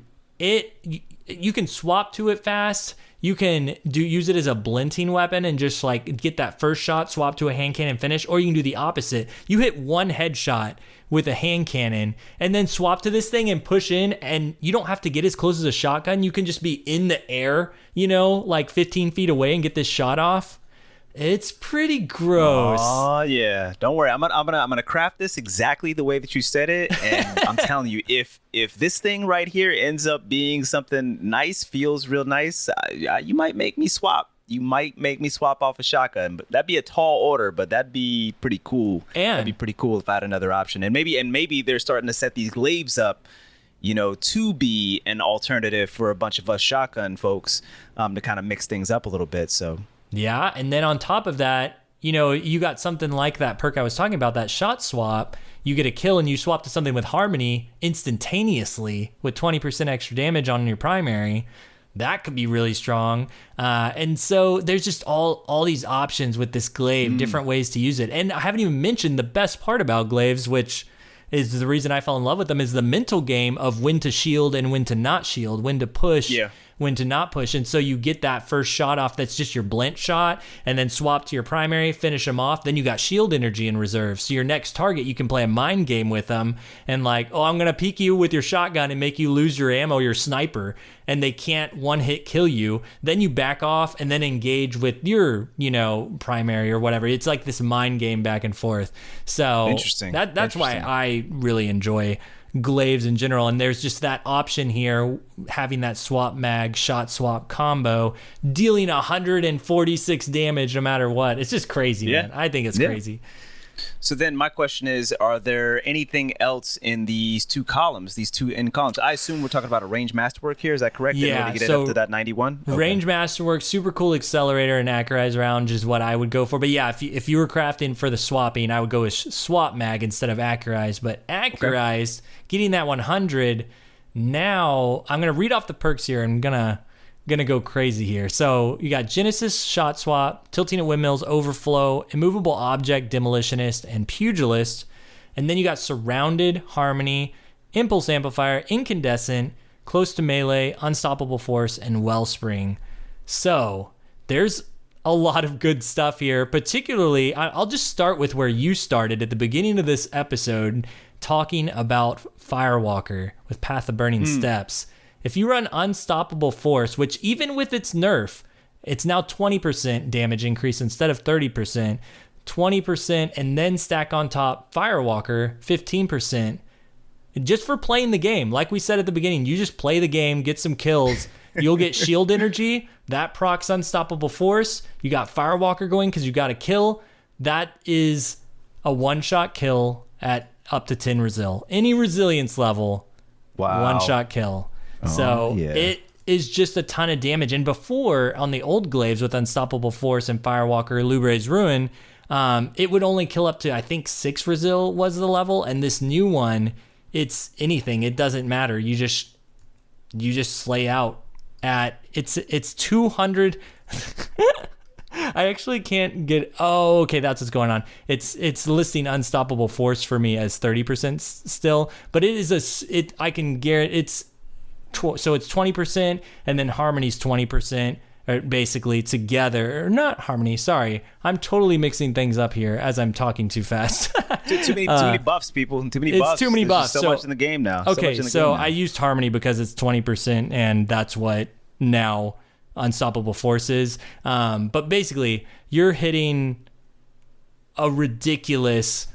you can swap to it fast. You can use it as a blinting weapon and just like get that first shot, swap to a hand cannon, finish, or you can do the opposite. You hit one headshot with a hand cannon and then swap to this thing and push in, and you don't have to get as close as a shotgun. You can just be in the air, like 15 feet away and get this shot off. It's pretty gross. Oh yeah, don't worry. I'm gonna craft this exactly the way that you said it, and I'm telling you, if this thing right here ends up being something nice, feels real nice, you might make me swap. You might make me swap off a shotgun, but that'd be a tall order. But that'd be pretty cool. And that'd be pretty cool if I had another option. And maybe they're starting to set these glaives up, to be an alternative for a bunch of us shotgun folks, to kind of mix things up a little bit. So. Yeah, and then on top of that, you got something like that perk I was talking about, that shot swap. You get a kill and you swap to something with harmony instantaneously with 20% extra damage on your primary. That could be really strong. And so there's just all these options with this glaive, different ways to use it. And I haven't even mentioned the best part about glaives, which is the reason I fell in love with them, is the mental game of when to shield and when to not shield, when to push. Yeah. When to not push. And so you get that first shot off that's just your blint shot, and then swap to your primary, finish them off. Then you got shield energy in reserve. So your next target, you can play a mind game with them and I'm going to peek you with your shotgun and make you lose your ammo, your sniper, and they can't one hit kill you. Then you back off and then engage with your, primary or whatever. It's like this mind game back and forth. So interesting. That's why I really enjoy glaives in general. And there's just that option here, having that swap mag shot swap combo, dealing 146 damage no matter what. It's just crazy, man. I think it's crazy. So then my question is, are there anything else in these two columns, these two end columns? I assume we're talking about a range masterwork here. Is that correct? Yeah. In order to get it up to that 91? Okay. Range masterwork, super cool accelerator, and accurize round is what I would go for. But yeah, if you were crafting for the swapping, I would go with swap mag instead of accurize. But accurize, getting that 100, now I'm going to read off the perks here. I'm gonna go crazy here. So you got Genesis, Shot Swap, Tilting at Windmills, Overflow, Immovable Object, Demolitionist, and Pugilist. And then you got Surrounded, Harmony, Impulse Amplifier, Incandescent, Close to Melee, Unstoppable Force, and Wellspring. So there's a lot of good stuff here. Particularly, I'll just start with where you started at the beginning of this episode, talking about Firewalker with Path of Burning Steps. If you run Unstoppable Force, which even with its nerf, it's now 20% damage increase instead of 30%, 20%, and then stack on top Firewalker, 15%, just for playing the game. Like we said at the beginning, you just play the game, get some kills, you'll get shield energy, that procs Unstoppable Force, you got Firewalker going because you got a kill. That is a one-shot kill at up to 10 resil. Any resilience level, one-shot kill. So it is just a ton of damage. And before, on the old glaives with Unstoppable Force and Firewalker, Lubre's Ruin, it would only kill up to, I think, 6 resil was the level. And this new one, it's anything. It doesn't matter. You just slay out at it's 200. I actually can't get. Oh, okay, that's what's going on. It's listing Unstoppable Force for me as 30% still, but it is I can guarantee it's. So it's 20%, and then Harmony's 20%, basically together. Or not Harmony, sorry. I'm totally mixing things up here as I'm talking too fast. too many buffs, people. Too many buffs. It's too many buffs. So much in the game now. Okay, so I used Harmony because it's 20%, and that's what now Unstoppable Force is. But basically, you're hitting a ridiculous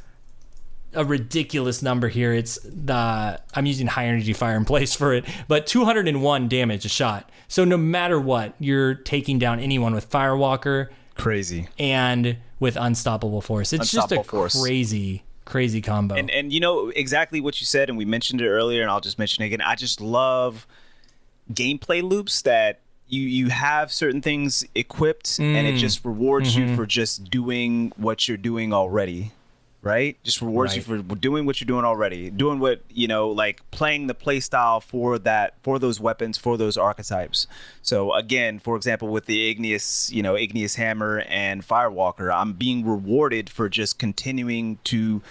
number here. I'm using high energy fire in place for it, but 201 damage a shot. So no matter what, you're taking down anyone with Firewalker. Crazy. And with Unstoppable Force. It's just a crazy combo. And you know exactly what you said, and we mentioned it earlier, and I'll just mention it again. I just love gameplay loops that you have certain things equipped and it just rewards you for just doing what you're doing already. Right? Just rewards you for doing what you're doing already. Doing what, like playing the play style for those weapons, for those archetypes. So again, for example, with the Igneous Hammer and Firewalker, I'm being rewarded for just continuing to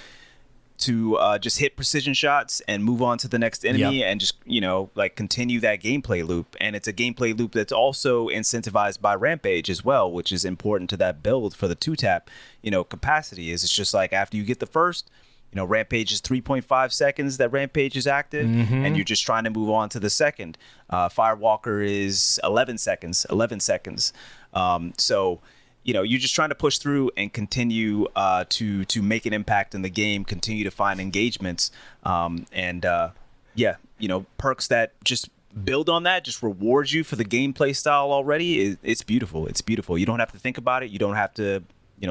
just hit precision shots and move on to the next enemy and just, like continue that gameplay loop. And it's a gameplay loop that's also incentivized by Rampage as well, which is important to that build for the 2-tap, capacity. It's just like after you get the first, Rampage is 3.5 seconds that Rampage is active, and you're just trying to move on to the second. Firewalker is 11 seconds. So you're just trying to push through and continue to make an impact in the game, continue to find engagements, perks that just build on that, just rewards you for the gameplay style already. It's beautiful. It's beautiful. You don't have to think about it. You don't have to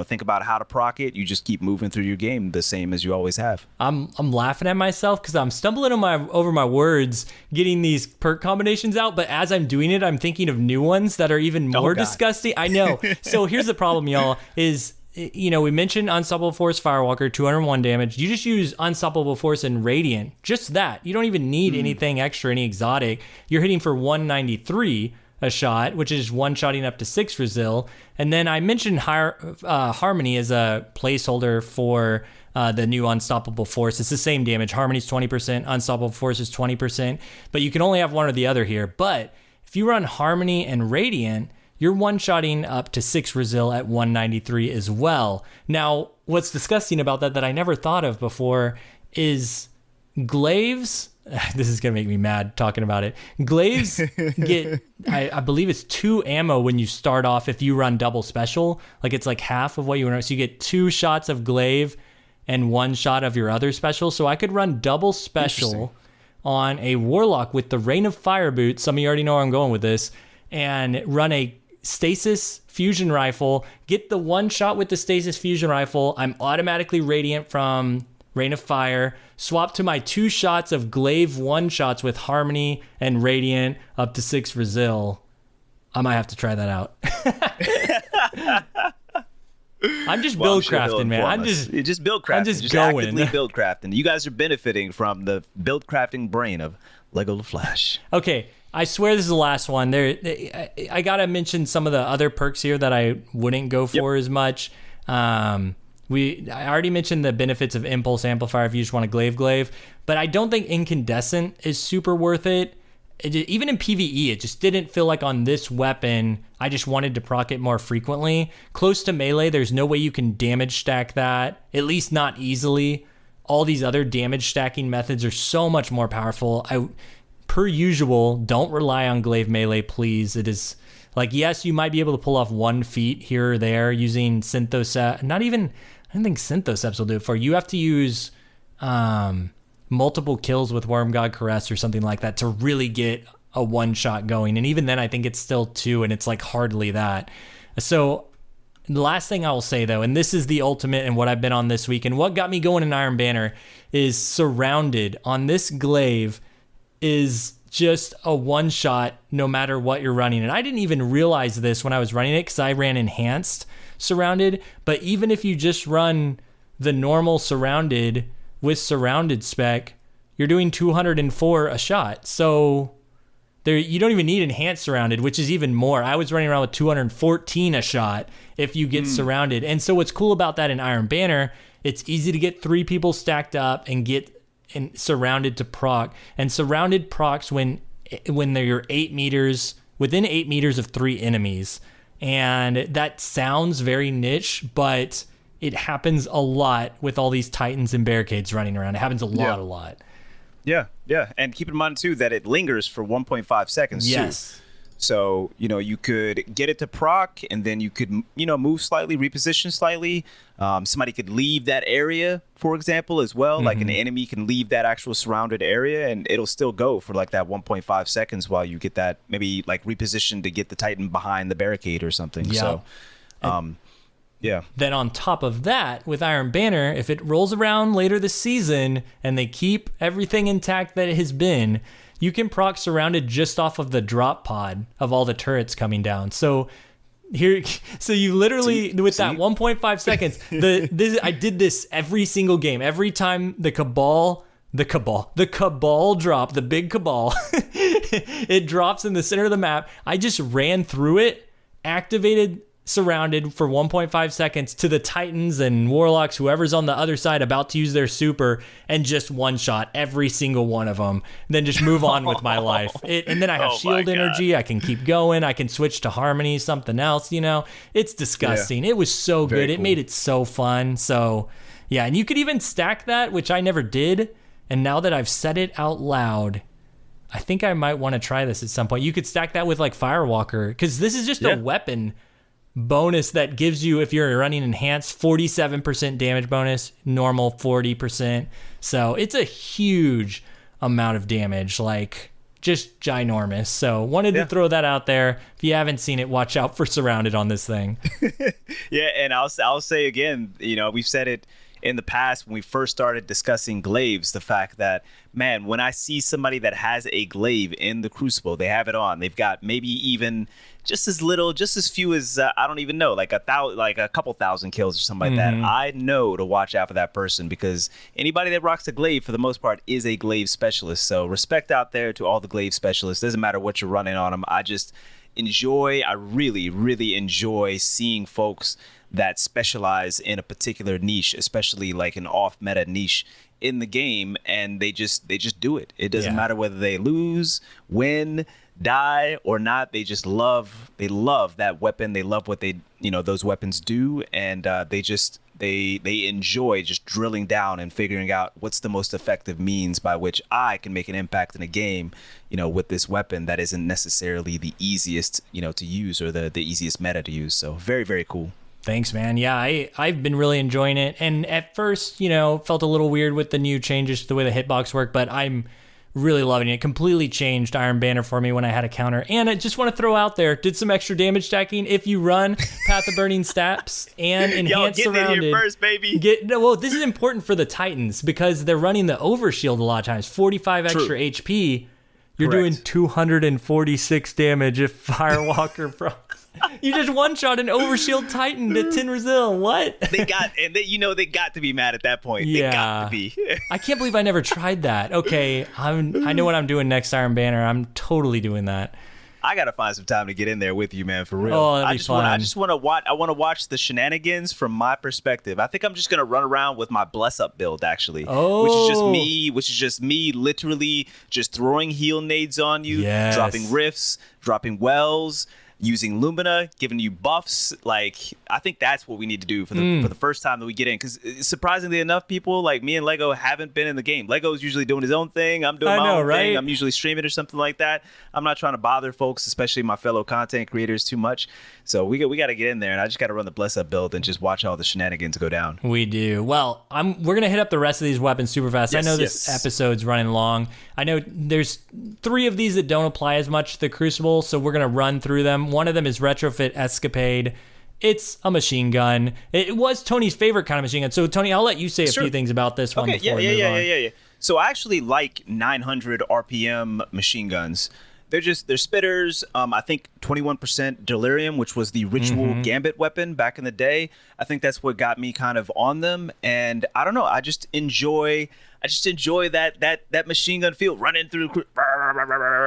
think about how to proc it. You just keep moving through your game the same as you always have. I'm laughing at myself because I'm stumbling over my words getting these perk combinations out, but as I'm doing it, I'm thinking of new ones that are even more disgusting. I know. So here's the problem, y'all, is we mentioned Unstoppable Force Firewalker, 201 damage. You just use Unstoppable Force and Radiant. Just that. You don't even need anything extra, any exotic. You're hitting for 193 a shot, which is one-shotting up to 6 resil. And then I mentioned Harmony as a placeholder for the new Unstoppable Force. It's the same damage. Harmony's 20%, Unstoppable Force is 20%, but you can only have one or the other here. But if you run Harmony and Radiant, you're one-shotting up to 6 resil at 193 as well. Now, what's disgusting about that I never thought of before is glaives. This is going to make me mad talking about it. Glaives get, I believe it's 2 ammo when you start off if you run double special. Like it's like half of what you run. So you get 2 shots of glaive and one shot of your other special. So I could run double special on a Warlock with the Rain of Fire boot. Some of you already know where I'm going with this. And run a Stasis Fusion Rifle. Get the one shot with the Stasis Fusion Rifle. I'm automatically Radiant from Rain of Fire. Swap to my 2 shots of Glaive one shots with Harmony and Radiant up to 6 Resil. I might have to try that out. I'm just build crafting, man. I'm just build crafting. I'm just going. Actively build crafting. You guys are benefiting from the build crafting brain of Lego the Flash. Okay, I swear this is the last one. I gotta mention some of the other perks here that I wouldn't go for as much. I already mentioned the benefits of Impulse Amplifier if you just want to glaive, but I don't think Incandescent is super worth it. Even in PvE, it just didn't feel like on this weapon, I just wanted to proc it more frequently. Close to melee, there's no way you can damage stack that, at least not easily. All these other damage stacking methods are so much more powerful. Per usual, don't rely on glaive melee, please. It is like, yes, you might be able to pull off 1 feat here or there using Synthocept. I don't think Synthocepts will do it for you. You have to use multiple kills with Worm God Caress or something like that to really get a one shot going. And even then, I think it's still 2, and it's like hardly that. So the last thing I will say, though, and this is the ultimate and what I've been on this week, and what got me going in Iron Banner, is Surrounded on this glaive is just a one shot no matter what you're running. And I didn't even realize this when I was running it because I ran Enhanced Surrounded. But even if you just run the normal Surrounded with Surrounded spec, you're doing 204 a shot. So you don't even need Enhanced Surrounded, which is even more. I was running around with 214 a shot if you get Surrounded. And so what's cool about that in Iron Banner, it's easy to get 3 people stacked up and get Surrounded to proc. And Surrounded procs when they're 8 meters, within 8 meters of 3 enemies. And that sounds very niche, but it happens a lot with all these Titans and Barricades running around. It happens a lot. Yeah. And keep in mind, too, that it lingers for 1.5 seconds, yes. too. So, you could get it to proc, and then you could, move slightly, reposition slightly. Somebody could leave that area, for example, as well. Like an enemy can leave that actual surrounded area, and it'll still go for like that 1.5 seconds while you get that maybe like reposition to get the Titan behind the barricade or something. Yeah. So, yeah. Then on top of that, with Iron Banner, if it rolls around later this season and they keep everything intact that it has been, you can proc Surrounded just off of the drop pod of all the turrets coming down. So you literally, that 1.5 seconds, I did this every single game. Every time the Cabal drop, the big Cabal, it drops in the center of the map. I just ran through it, activated Surrounded for 1.5 seconds to the Titans and Warlocks, whoever's on the other side about to use their super, and just one shot every single one of them. Then just move on with my life. And then I have shield energy. I can keep going. I can switch to Harmony, something else. It's disgusting. Yeah. It was so good. Cool. It made it so fun. So yeah, and you could even stack that, which I never did. And now that I've said it out loud, I think I might want to try this at some point. You could stack that with like Firewalker, because this is just a weapon bonus that gives you, if you're running Enhanced, 47% damage bonus, normal 40%. So it's a huge amount of damage, like just ginormous. So wanted to throw that out there. If you haven't seen it, watch out for Surrounded on this thing. Yeah, and I'll say again, we've said it in the past when we first started discussing glaives, the fact that, man, when I see somebody that has a glaive in the Crucible, they have it on, they've got maybe even just as few as I don't even know, like a couple thousand kills or something like that. I know to watch out for that person, because anybody that rocks a glaive for the most part is a glaive specialist. So respect out there to all the glaive specialists. Doesn't matter what you're running on them. I really, really enjoy seeing folks that specialize in a particular niche, especially like an off-meta niche in the game, and they just do it. It doesn't matter whether they lose, win, die or not. They love that weapon. They love what those weapons do, and they enjoy just drilling down and figuring out what's the most effective means by which I can make an impact in a game, with this weapon that isn't necessarily the easiest, to use, or the easiest meta to use. So very, very cool. Thanks, man. Yeah, I've been really enjoying it. And at first, felt a little weird with the new changes to the way the hitbox work, but I'm really loving it. It completely changed Iron Banner for me when I had a counter. And I just want to throw out there, did some extra damage stacking. If you run Path of Burning Steps and Enhance Surrounded. Here first, baby. This is important for the Titans because they're running the Overshield a lot of times. 45 extra HP. You're doing 246 damage if Firewalker Frost. You just one-shot an Overshield Titan to Tinrazil. What? They got to be mad at that point. Yeah. They got to be. I can't believe I never tried that. Okay, I know what I'm doing next Iron Banner. I'm totally doing that. I gotta find some time to get in there with you, man, for real. Oh, that'd be fun. I want to watch the shenanigans from my perspective. I think I'm just gonna run around with my Bless Up build, actually. Oh. Which is just me literally just throwing heal nades on you, yes. dropping rifts, dropping wells, using Lumina, giving you buffs. Like, I think that's what we need to do for the first time that we get in. Because surprisingly enough, people like me and Lego haven't been in the game. Lego's usually doing his own thing. I'm doing my own thing. I'm usually streaming or something like that. I'm not trying to bother folks, especially my fellow content creators, too much. So we got to get in there, and I just got to run the Bless Up build and just watch all the shenanigans go down. We do. Well, we're going to hit up the rest of these weapons super fast. Yes, I know this episode's running long. I know there's 3 of these that don't apply as much to the Crucible, so we're going to run through them. One of them is Retrofit Escapade. It's a machine gun. It was Tony's favorite kind of machine gun. So, Tony, I'll let you say a few things about this one before we move on. Yeah. So I actually like 900 RPM machine guns. They're spitters. I think 21% Delirium, which was the ritual Gambit weapon back in the day. I think that's what got me kind of on them. And I don't know. I just enjoy that machine gun feel running through.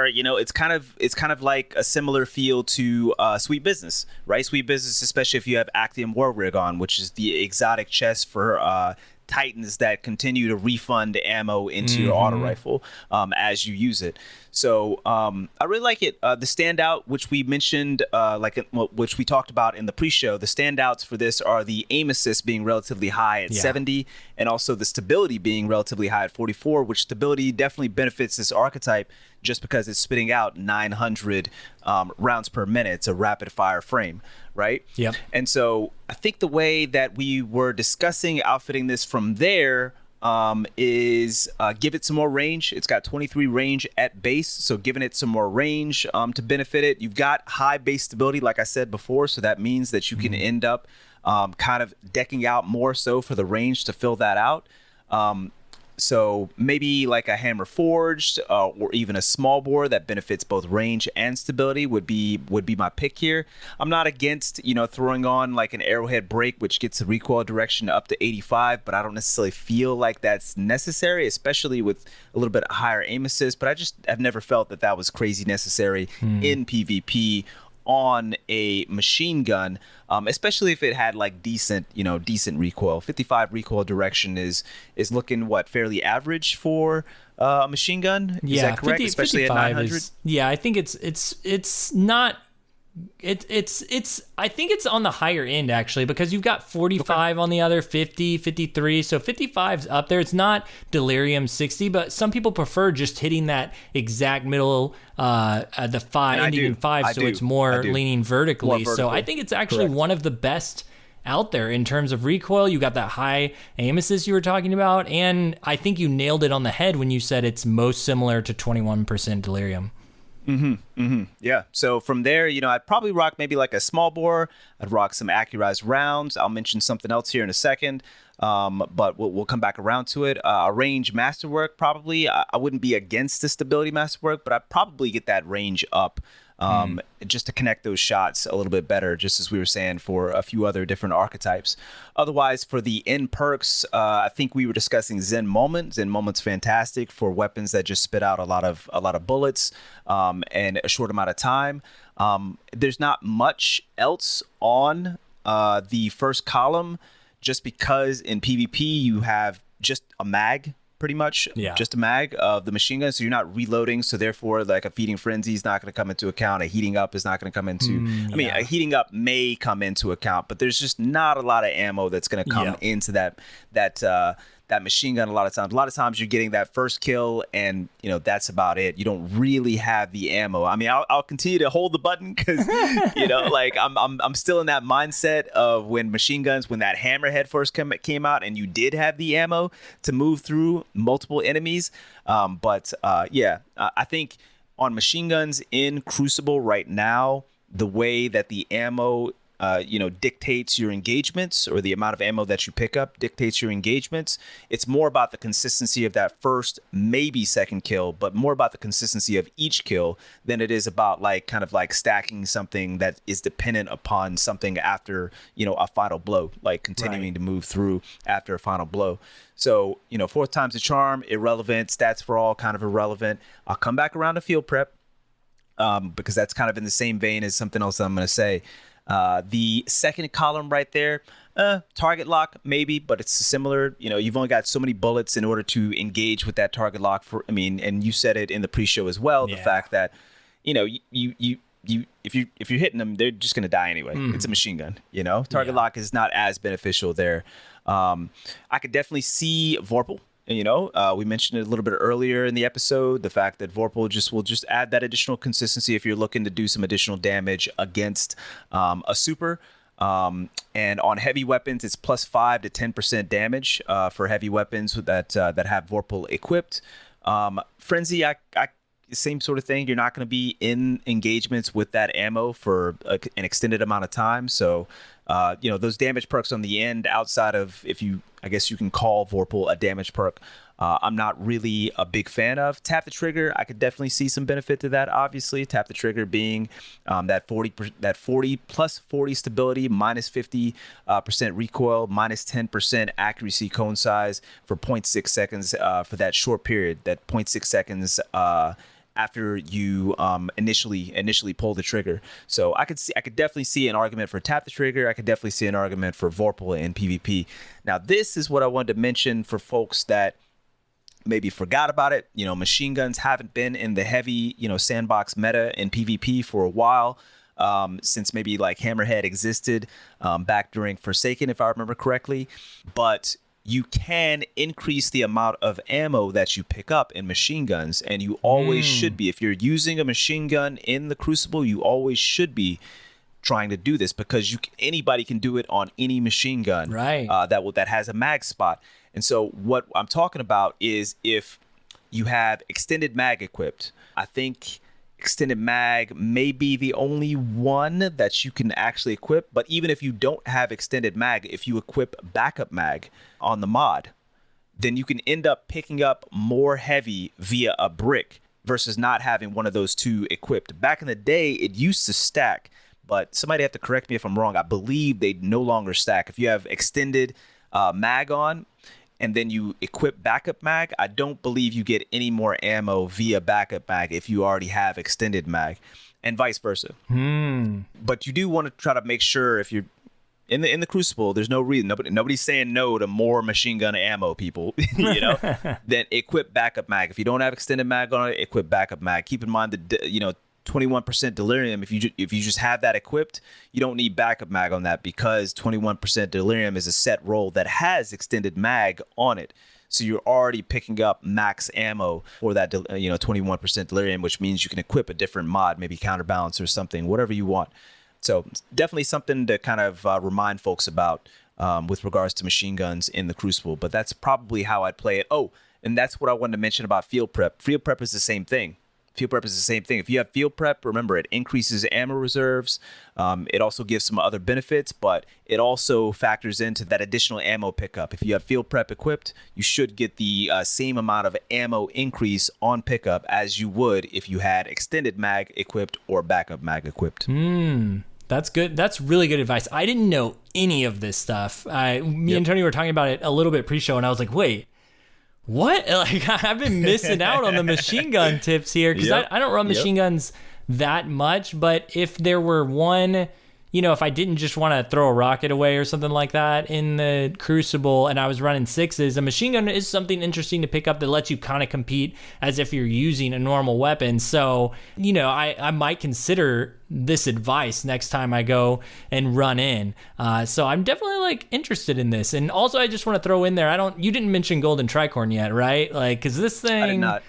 It's kind of like a similar feel to Sweet Business, right? Sweet Business, especially if you have Actium War Rig on, which is the exotic chest for Titans that continue to refund ammo into your auto rifle as you use it. So I really like it. The standout, which we mentioned, which we talked about in the pre-show, the standouts for this are the aim assist being relatively high at 70, and also the stability being relatively high at 44, which stability definitely benefits this archetype just because it's spitting out 900 rounds per minute. It's a rapid fire frame, right? Yep. And so I think the way that we were discussing outfitting this from there is give it some more range. It's got 23 range at base, so giving it some more range to benefit it. You've got high base stability, like I said before, so that means that you can end up kind of decking out more so for the range to fill that out. So maybe like a hammer forged or even a small bore that benefits both range and stability would be my pick here. I'm not against throwing on like an arrowhead break, which gets the recoil direction up to 85, but I don't necessarily feel like that's necessary, especially with a little bit higher aim assist. But I've never felt that was crazy necessary in PvP on a machine gun, especially if it had like decent recoil. 55 recoil direction is looking fairly average for a machine gun. Is that correct? Especially at 900. I think it's not. It's I think it's on the higher end actually, because you've got 45 on the other, 50, 53, so 55's up there. It's not Delirium 60, but some people prefer just hitting that exact middle the 5 ending in 5, so it's more leaning vertically. So I think it's actually one of the best out there in terms of recoil. You got that high aim assist you were talking about, and I think you nailed it on the head when you said it's most similar to 21% Delirium. Yeah. So from there, I'd probably rock maybe like a small bore. I'd rock some accurized rounds. I'll mention something else here in a second, but we'll come back around to it. A range masterwork, probably. I wouldn't be against the stability masterwork, but I'd probably get that range up just to connect those shots a little bit better, just as we were saying for a few other different archetypes. Otherwise, for the end perks, I think we were discussing Zen Moment. Zen Moment's fantastic for weapons that just spit out a lot of bullets in a short amount of time. There's not much else on the first column, just because in PvP you have just a mag. Pretty much just a mag of the machine gun, so you're not reloading, so therefore like a feeding frenzy is not going to come into account. A heating up is not going to come into a heating up may come into account, but there's just not a lot of ammo that's going to come into that that machine gun a lot of times. A lot of times you're getting that first kill and, that's about it. You don't really have the ammo. I mean, I'll continue to hold the button because, like I'm still in that mindset of when that hammerhead first came out and you did have the ammo to move through multiple enemies. I think on machine guns in Crucible right now, the way that the ammo dictates your engagements, or the amount of ammo that you pick up dictates your engagements. It's more about the consistency of that first, maybe second kill, but more about the consistency of each kill than it is about kind of stacking something that is dependent upon something after, a final blow, like continuing to move through after a final blow. So, fourth time's a charm, irrelevant. Stats for all, kind of irrelevant. I'll come back around to field prep because that's kind of in the same vein as something else I'm going to say. The second column right there, target lock maybe, but it's similar. You've only got so many bullets in order to engage with that target lock. And you said it in the pre-show as well. The fact that you if you're hitting them, they're just gonna die anyway. It's a machine gun. Target lock is not as beneficial there. I could definitely see Vorpal. We mentioned it a little bit earlier in the episode, the fact that Vorpal will just add that additional consistency if you're looking to do some additional damage against a super. And on heavy weapons, it's plus 5 to 10% damage for heavy weapons that have Vorpal equipped. Frenzy, same sort of thing. You're not going to be in engagements with that ammo for an extended amount of time. So, those damage perks on the end, outside of I guess you can call Vorpal a damage perk, I'm not really a big fan of. Tap the trigger, I could definitely see some benefit to that. Obviously, tap the trigger being that 40 plus 40 stability, minus 50% recoil, minus 10% accuracy cone size for 0.6 seconds for that short period. That 0.6 seconds after you initially pull the trigger. So I could definitely see an argument for tap the trigger. I could definitely see an argument for Vorpal in PvP. Now, this is what I wanted to mention for folks that maybe forgot about it. Machine guns haven't been in the heavy, sandbox meta in PvP for a while, since maybe Hammerhead existed back during Forsaken, if I remember correctly. But you can increase the amount of ammo that you pick up in machine guns, and you always should be. If you're using a machine gun in the Crucible, you always should be trying to do this, because anybody can do it on any machine gun, right? That has a mag spot. And so what I'm talking about is if you have extended mag equipped, I think extended mag may be the only one that you can actually equip. But even if you don't have extended mag, if you equip backup mag on the mod, then you can end up picking up more heavy via a brick versus not having one of those two equipped. Back in the day, it used to stack, but somebody have to correct me if I'm wrong. I believe they no longer stack. If you have extended mag on and then you equip backup mag, I don't believe you get any more ammo via backup mag if you already have extended mag, and vice versa. But you do want to try to make sure, if you're in the Crucible, there's no reason, nobody's saying no to more machine gun ammo, people, then equip backup mag. If you don't have extended mag on it, equip backup mag. Keep in mind that 21% delirium, if you just have that equipped, you don't need backup mag on that, because 21% delirium is a set roll that has extended mag on it. So you're already picking up max ammo for that 21% delirium, which means you can equip a different mod, maybe counterbalance or something, whatever you want. So definitely something to kind of remind folks about with regards to machine guns in the Crucible. But that's probably how I'd play it. Oh, and that's what I wanted to mention about field prep. Field prep is the same thing. If you have field prep, remember, it increases ammo reserves. It also gives some other benefits, but it also factors into that additional ammo pickup. If you have field prep equipped, you should get the same amount of ammo increase on pickup as you would if you had extended mag equipped or backup mag equipped. That's good. That's really good advice. I didn't know any of this stuff. Me and Tony were talking about it a little bit pre-show, and I was like, wait, what? I've been missing out on the machine gun tips here, because I don't run machine guns that much. But if there were one if I didn't just want to throw a rocket away or something like that in the Crucible and I was running 6s, a machine gun is something interesting to pick up that lets you kind of compete as if you're using a normal weapon. So, I might consider this advice next time I go and run in. So I'm definitely interested in this. And also I just want to throw in there, you didn't mention Golden Tricorn yet, right? Because this thing... I did not.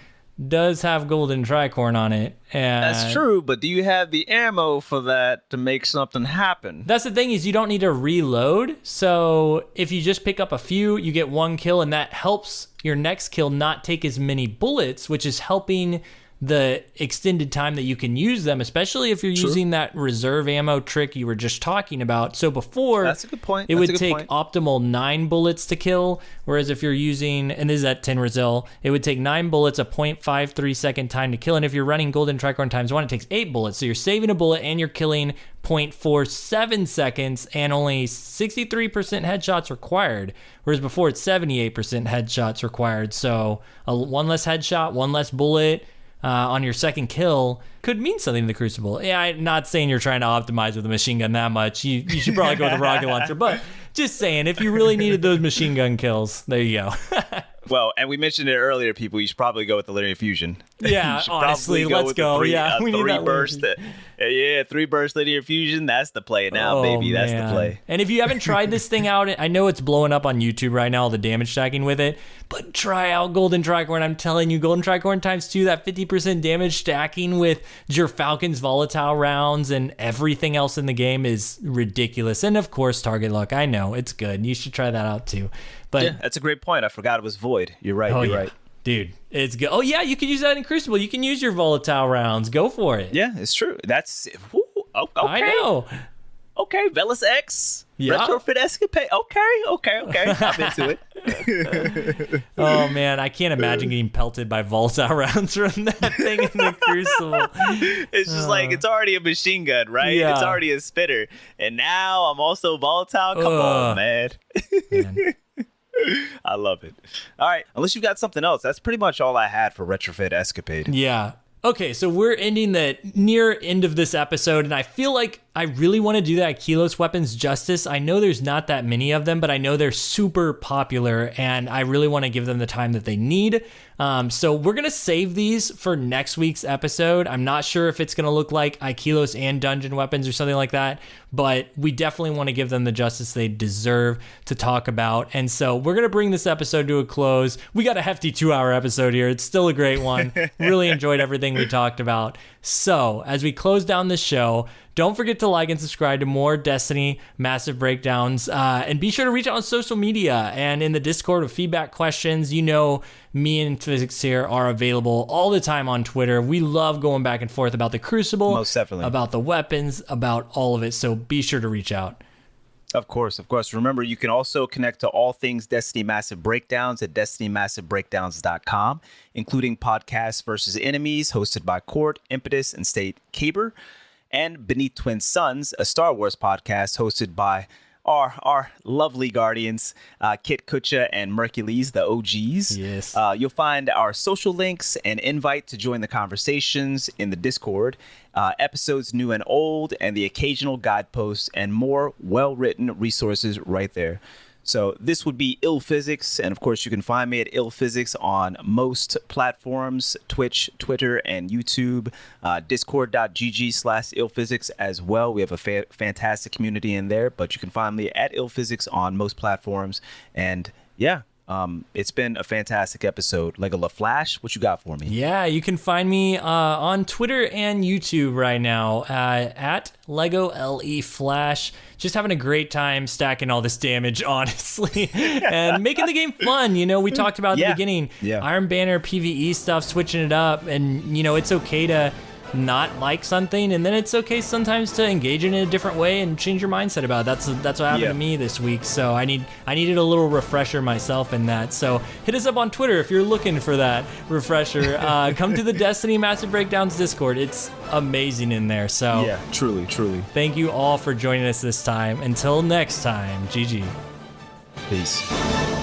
Does have Golden Tricorn on it. And that's true, but do you have the ammo for that to make something happen? That's the thing, is you don't need to reload. So if you just pick up a few, you get 1 kill, and that helps your next kill not take as many bullets, which is helping the extended time that you can use them, especially if you're using that reserve ammo trick you were just talking about. So before, that's a good point. It would take optimal 9 bullets to kill, whereas if you're using, and this is at 10 resil, it would take 9 bullets, a 0.53 second time to kill. And if you're running Golden Tricorn times 1, it takes 8 bullets. So you're saving a bullet and you're killing 0.47 seconds and only 63% headshots required, whereas before it's 78% headshots required. So 1 less headshot, 1 less bullet on your second kill could mean something to the Crucible. Yeah, I'm not saying you're trying to optimize with a machine gun that much. You should probably go with a rocket launcher, but just saying, if you really needed those machine gun kills, there you go. Well, and we mentioned it earlier, people. You should probably go with the linear fusion. Yeah, honestly, let's go. We need that burst. 3 burst linear fusion. That's the play now, baby. That's the play. And if you haven't tried this thing out, I know it's blowing up on YouTube right now, all the damage stacking with it, but try out Golden Tricorn. I'm telling you, Golden Tricorn times 2, that 50% damage stacking with Falcon's volatile rounds and everything else in the game is ridiculous. And of course, target luck. I know, it's good. You should try that out too. But yeah, that's a great point. I forgot it was void. You're right. You're right. Dude, it's good. Oh, yeah, you can use that in Crucible. You can use your volatile rounds. Go for it. Yeah, it's true. That's... okay. I know. Okay, Velas X. Yeah. Retrofit Escapade. Okay. I'm into it. Oh, man, I can't imagine getting pelted by volatile rounds from that thing in the Crucible. It's just it's already a machine gun, right? Yeah. It's already a spitter. And now I'm also volatile? Come on, man. I love it. All right. Unless you've got something else, that's pretty much all I had for Retrofit Escapade. Yeah. Okay, so we're ending the near end of this episode, and I feel like I really want to do that Ikelos weapons justice. I know there's not that many of them, but I know they're super popular, and I really want to give them the time that they need. So we're going to save these for next week's episode. I'm not sure if it's going to look like Ikelos and dungeon weapons or something like that, but we definitely want to give them the justice they deserve to talk about. And so we're going to bring this episode to a close. We got a hefty 2-hour episode here. It's still a great one. Really enjoyed everything we talked about. So as we close down this show, don't forget to like and subscribe to more Destiny Massive Breakdowns. And be sure to reach out on social media and in the Discord with feedback, questions. Me and Physics here are available all the time on Twitter. We love going back and forth about the Crucible. Most definitely. About the weapons, about all of it. So be sure to reach out. Of course. Remember, you can also connect to all things Destiny Massive Breakdowns at destinymassivebreakdowns.com, including Podcasts versus Enemies, hosted by Court, Impetus, and State Caber, and Beneath Twin Suns, a Star Wars podcast hosted by our lovely guardians, Kit Kutcha and Mercules, the OGs. Yes. You'll find our social links and invite to join the conversations in the Discord, episodes new and old, and the occasional guideposts and more well-written resources right there. So this would be Ill Physics, and of course you can find me at Ill Physics on most platforms, Twitch, Twitter, and YouTube, discord.gg/illphysics as well. We have a fantastic community in there, but you can find me at Ill Physics on most platforms. And yeah, it's been a fantastic episode. Lego LaFlash, what you got for me? Yeah, you can find me on Twitter and YouTube right now at Lego LE Flash. Just having a great time stacking all this damage, honestly, and making the game fun. We talked about at the beginning, Iron Banner PvE stuff, switching it up, and it's okay to not like something, and then it's okay sometimes to engage in it a different way and change your mindset about it. That's what happened to me this week. So I needed a little refresher myself in that. So hit us up on Twitter if you're looking for that refresher. Come to the Destiny Massive Breakdowns Discord. It's amazing in there. So yeah, truly. Thank you all for joining us this time. Until next time, GG. Peace.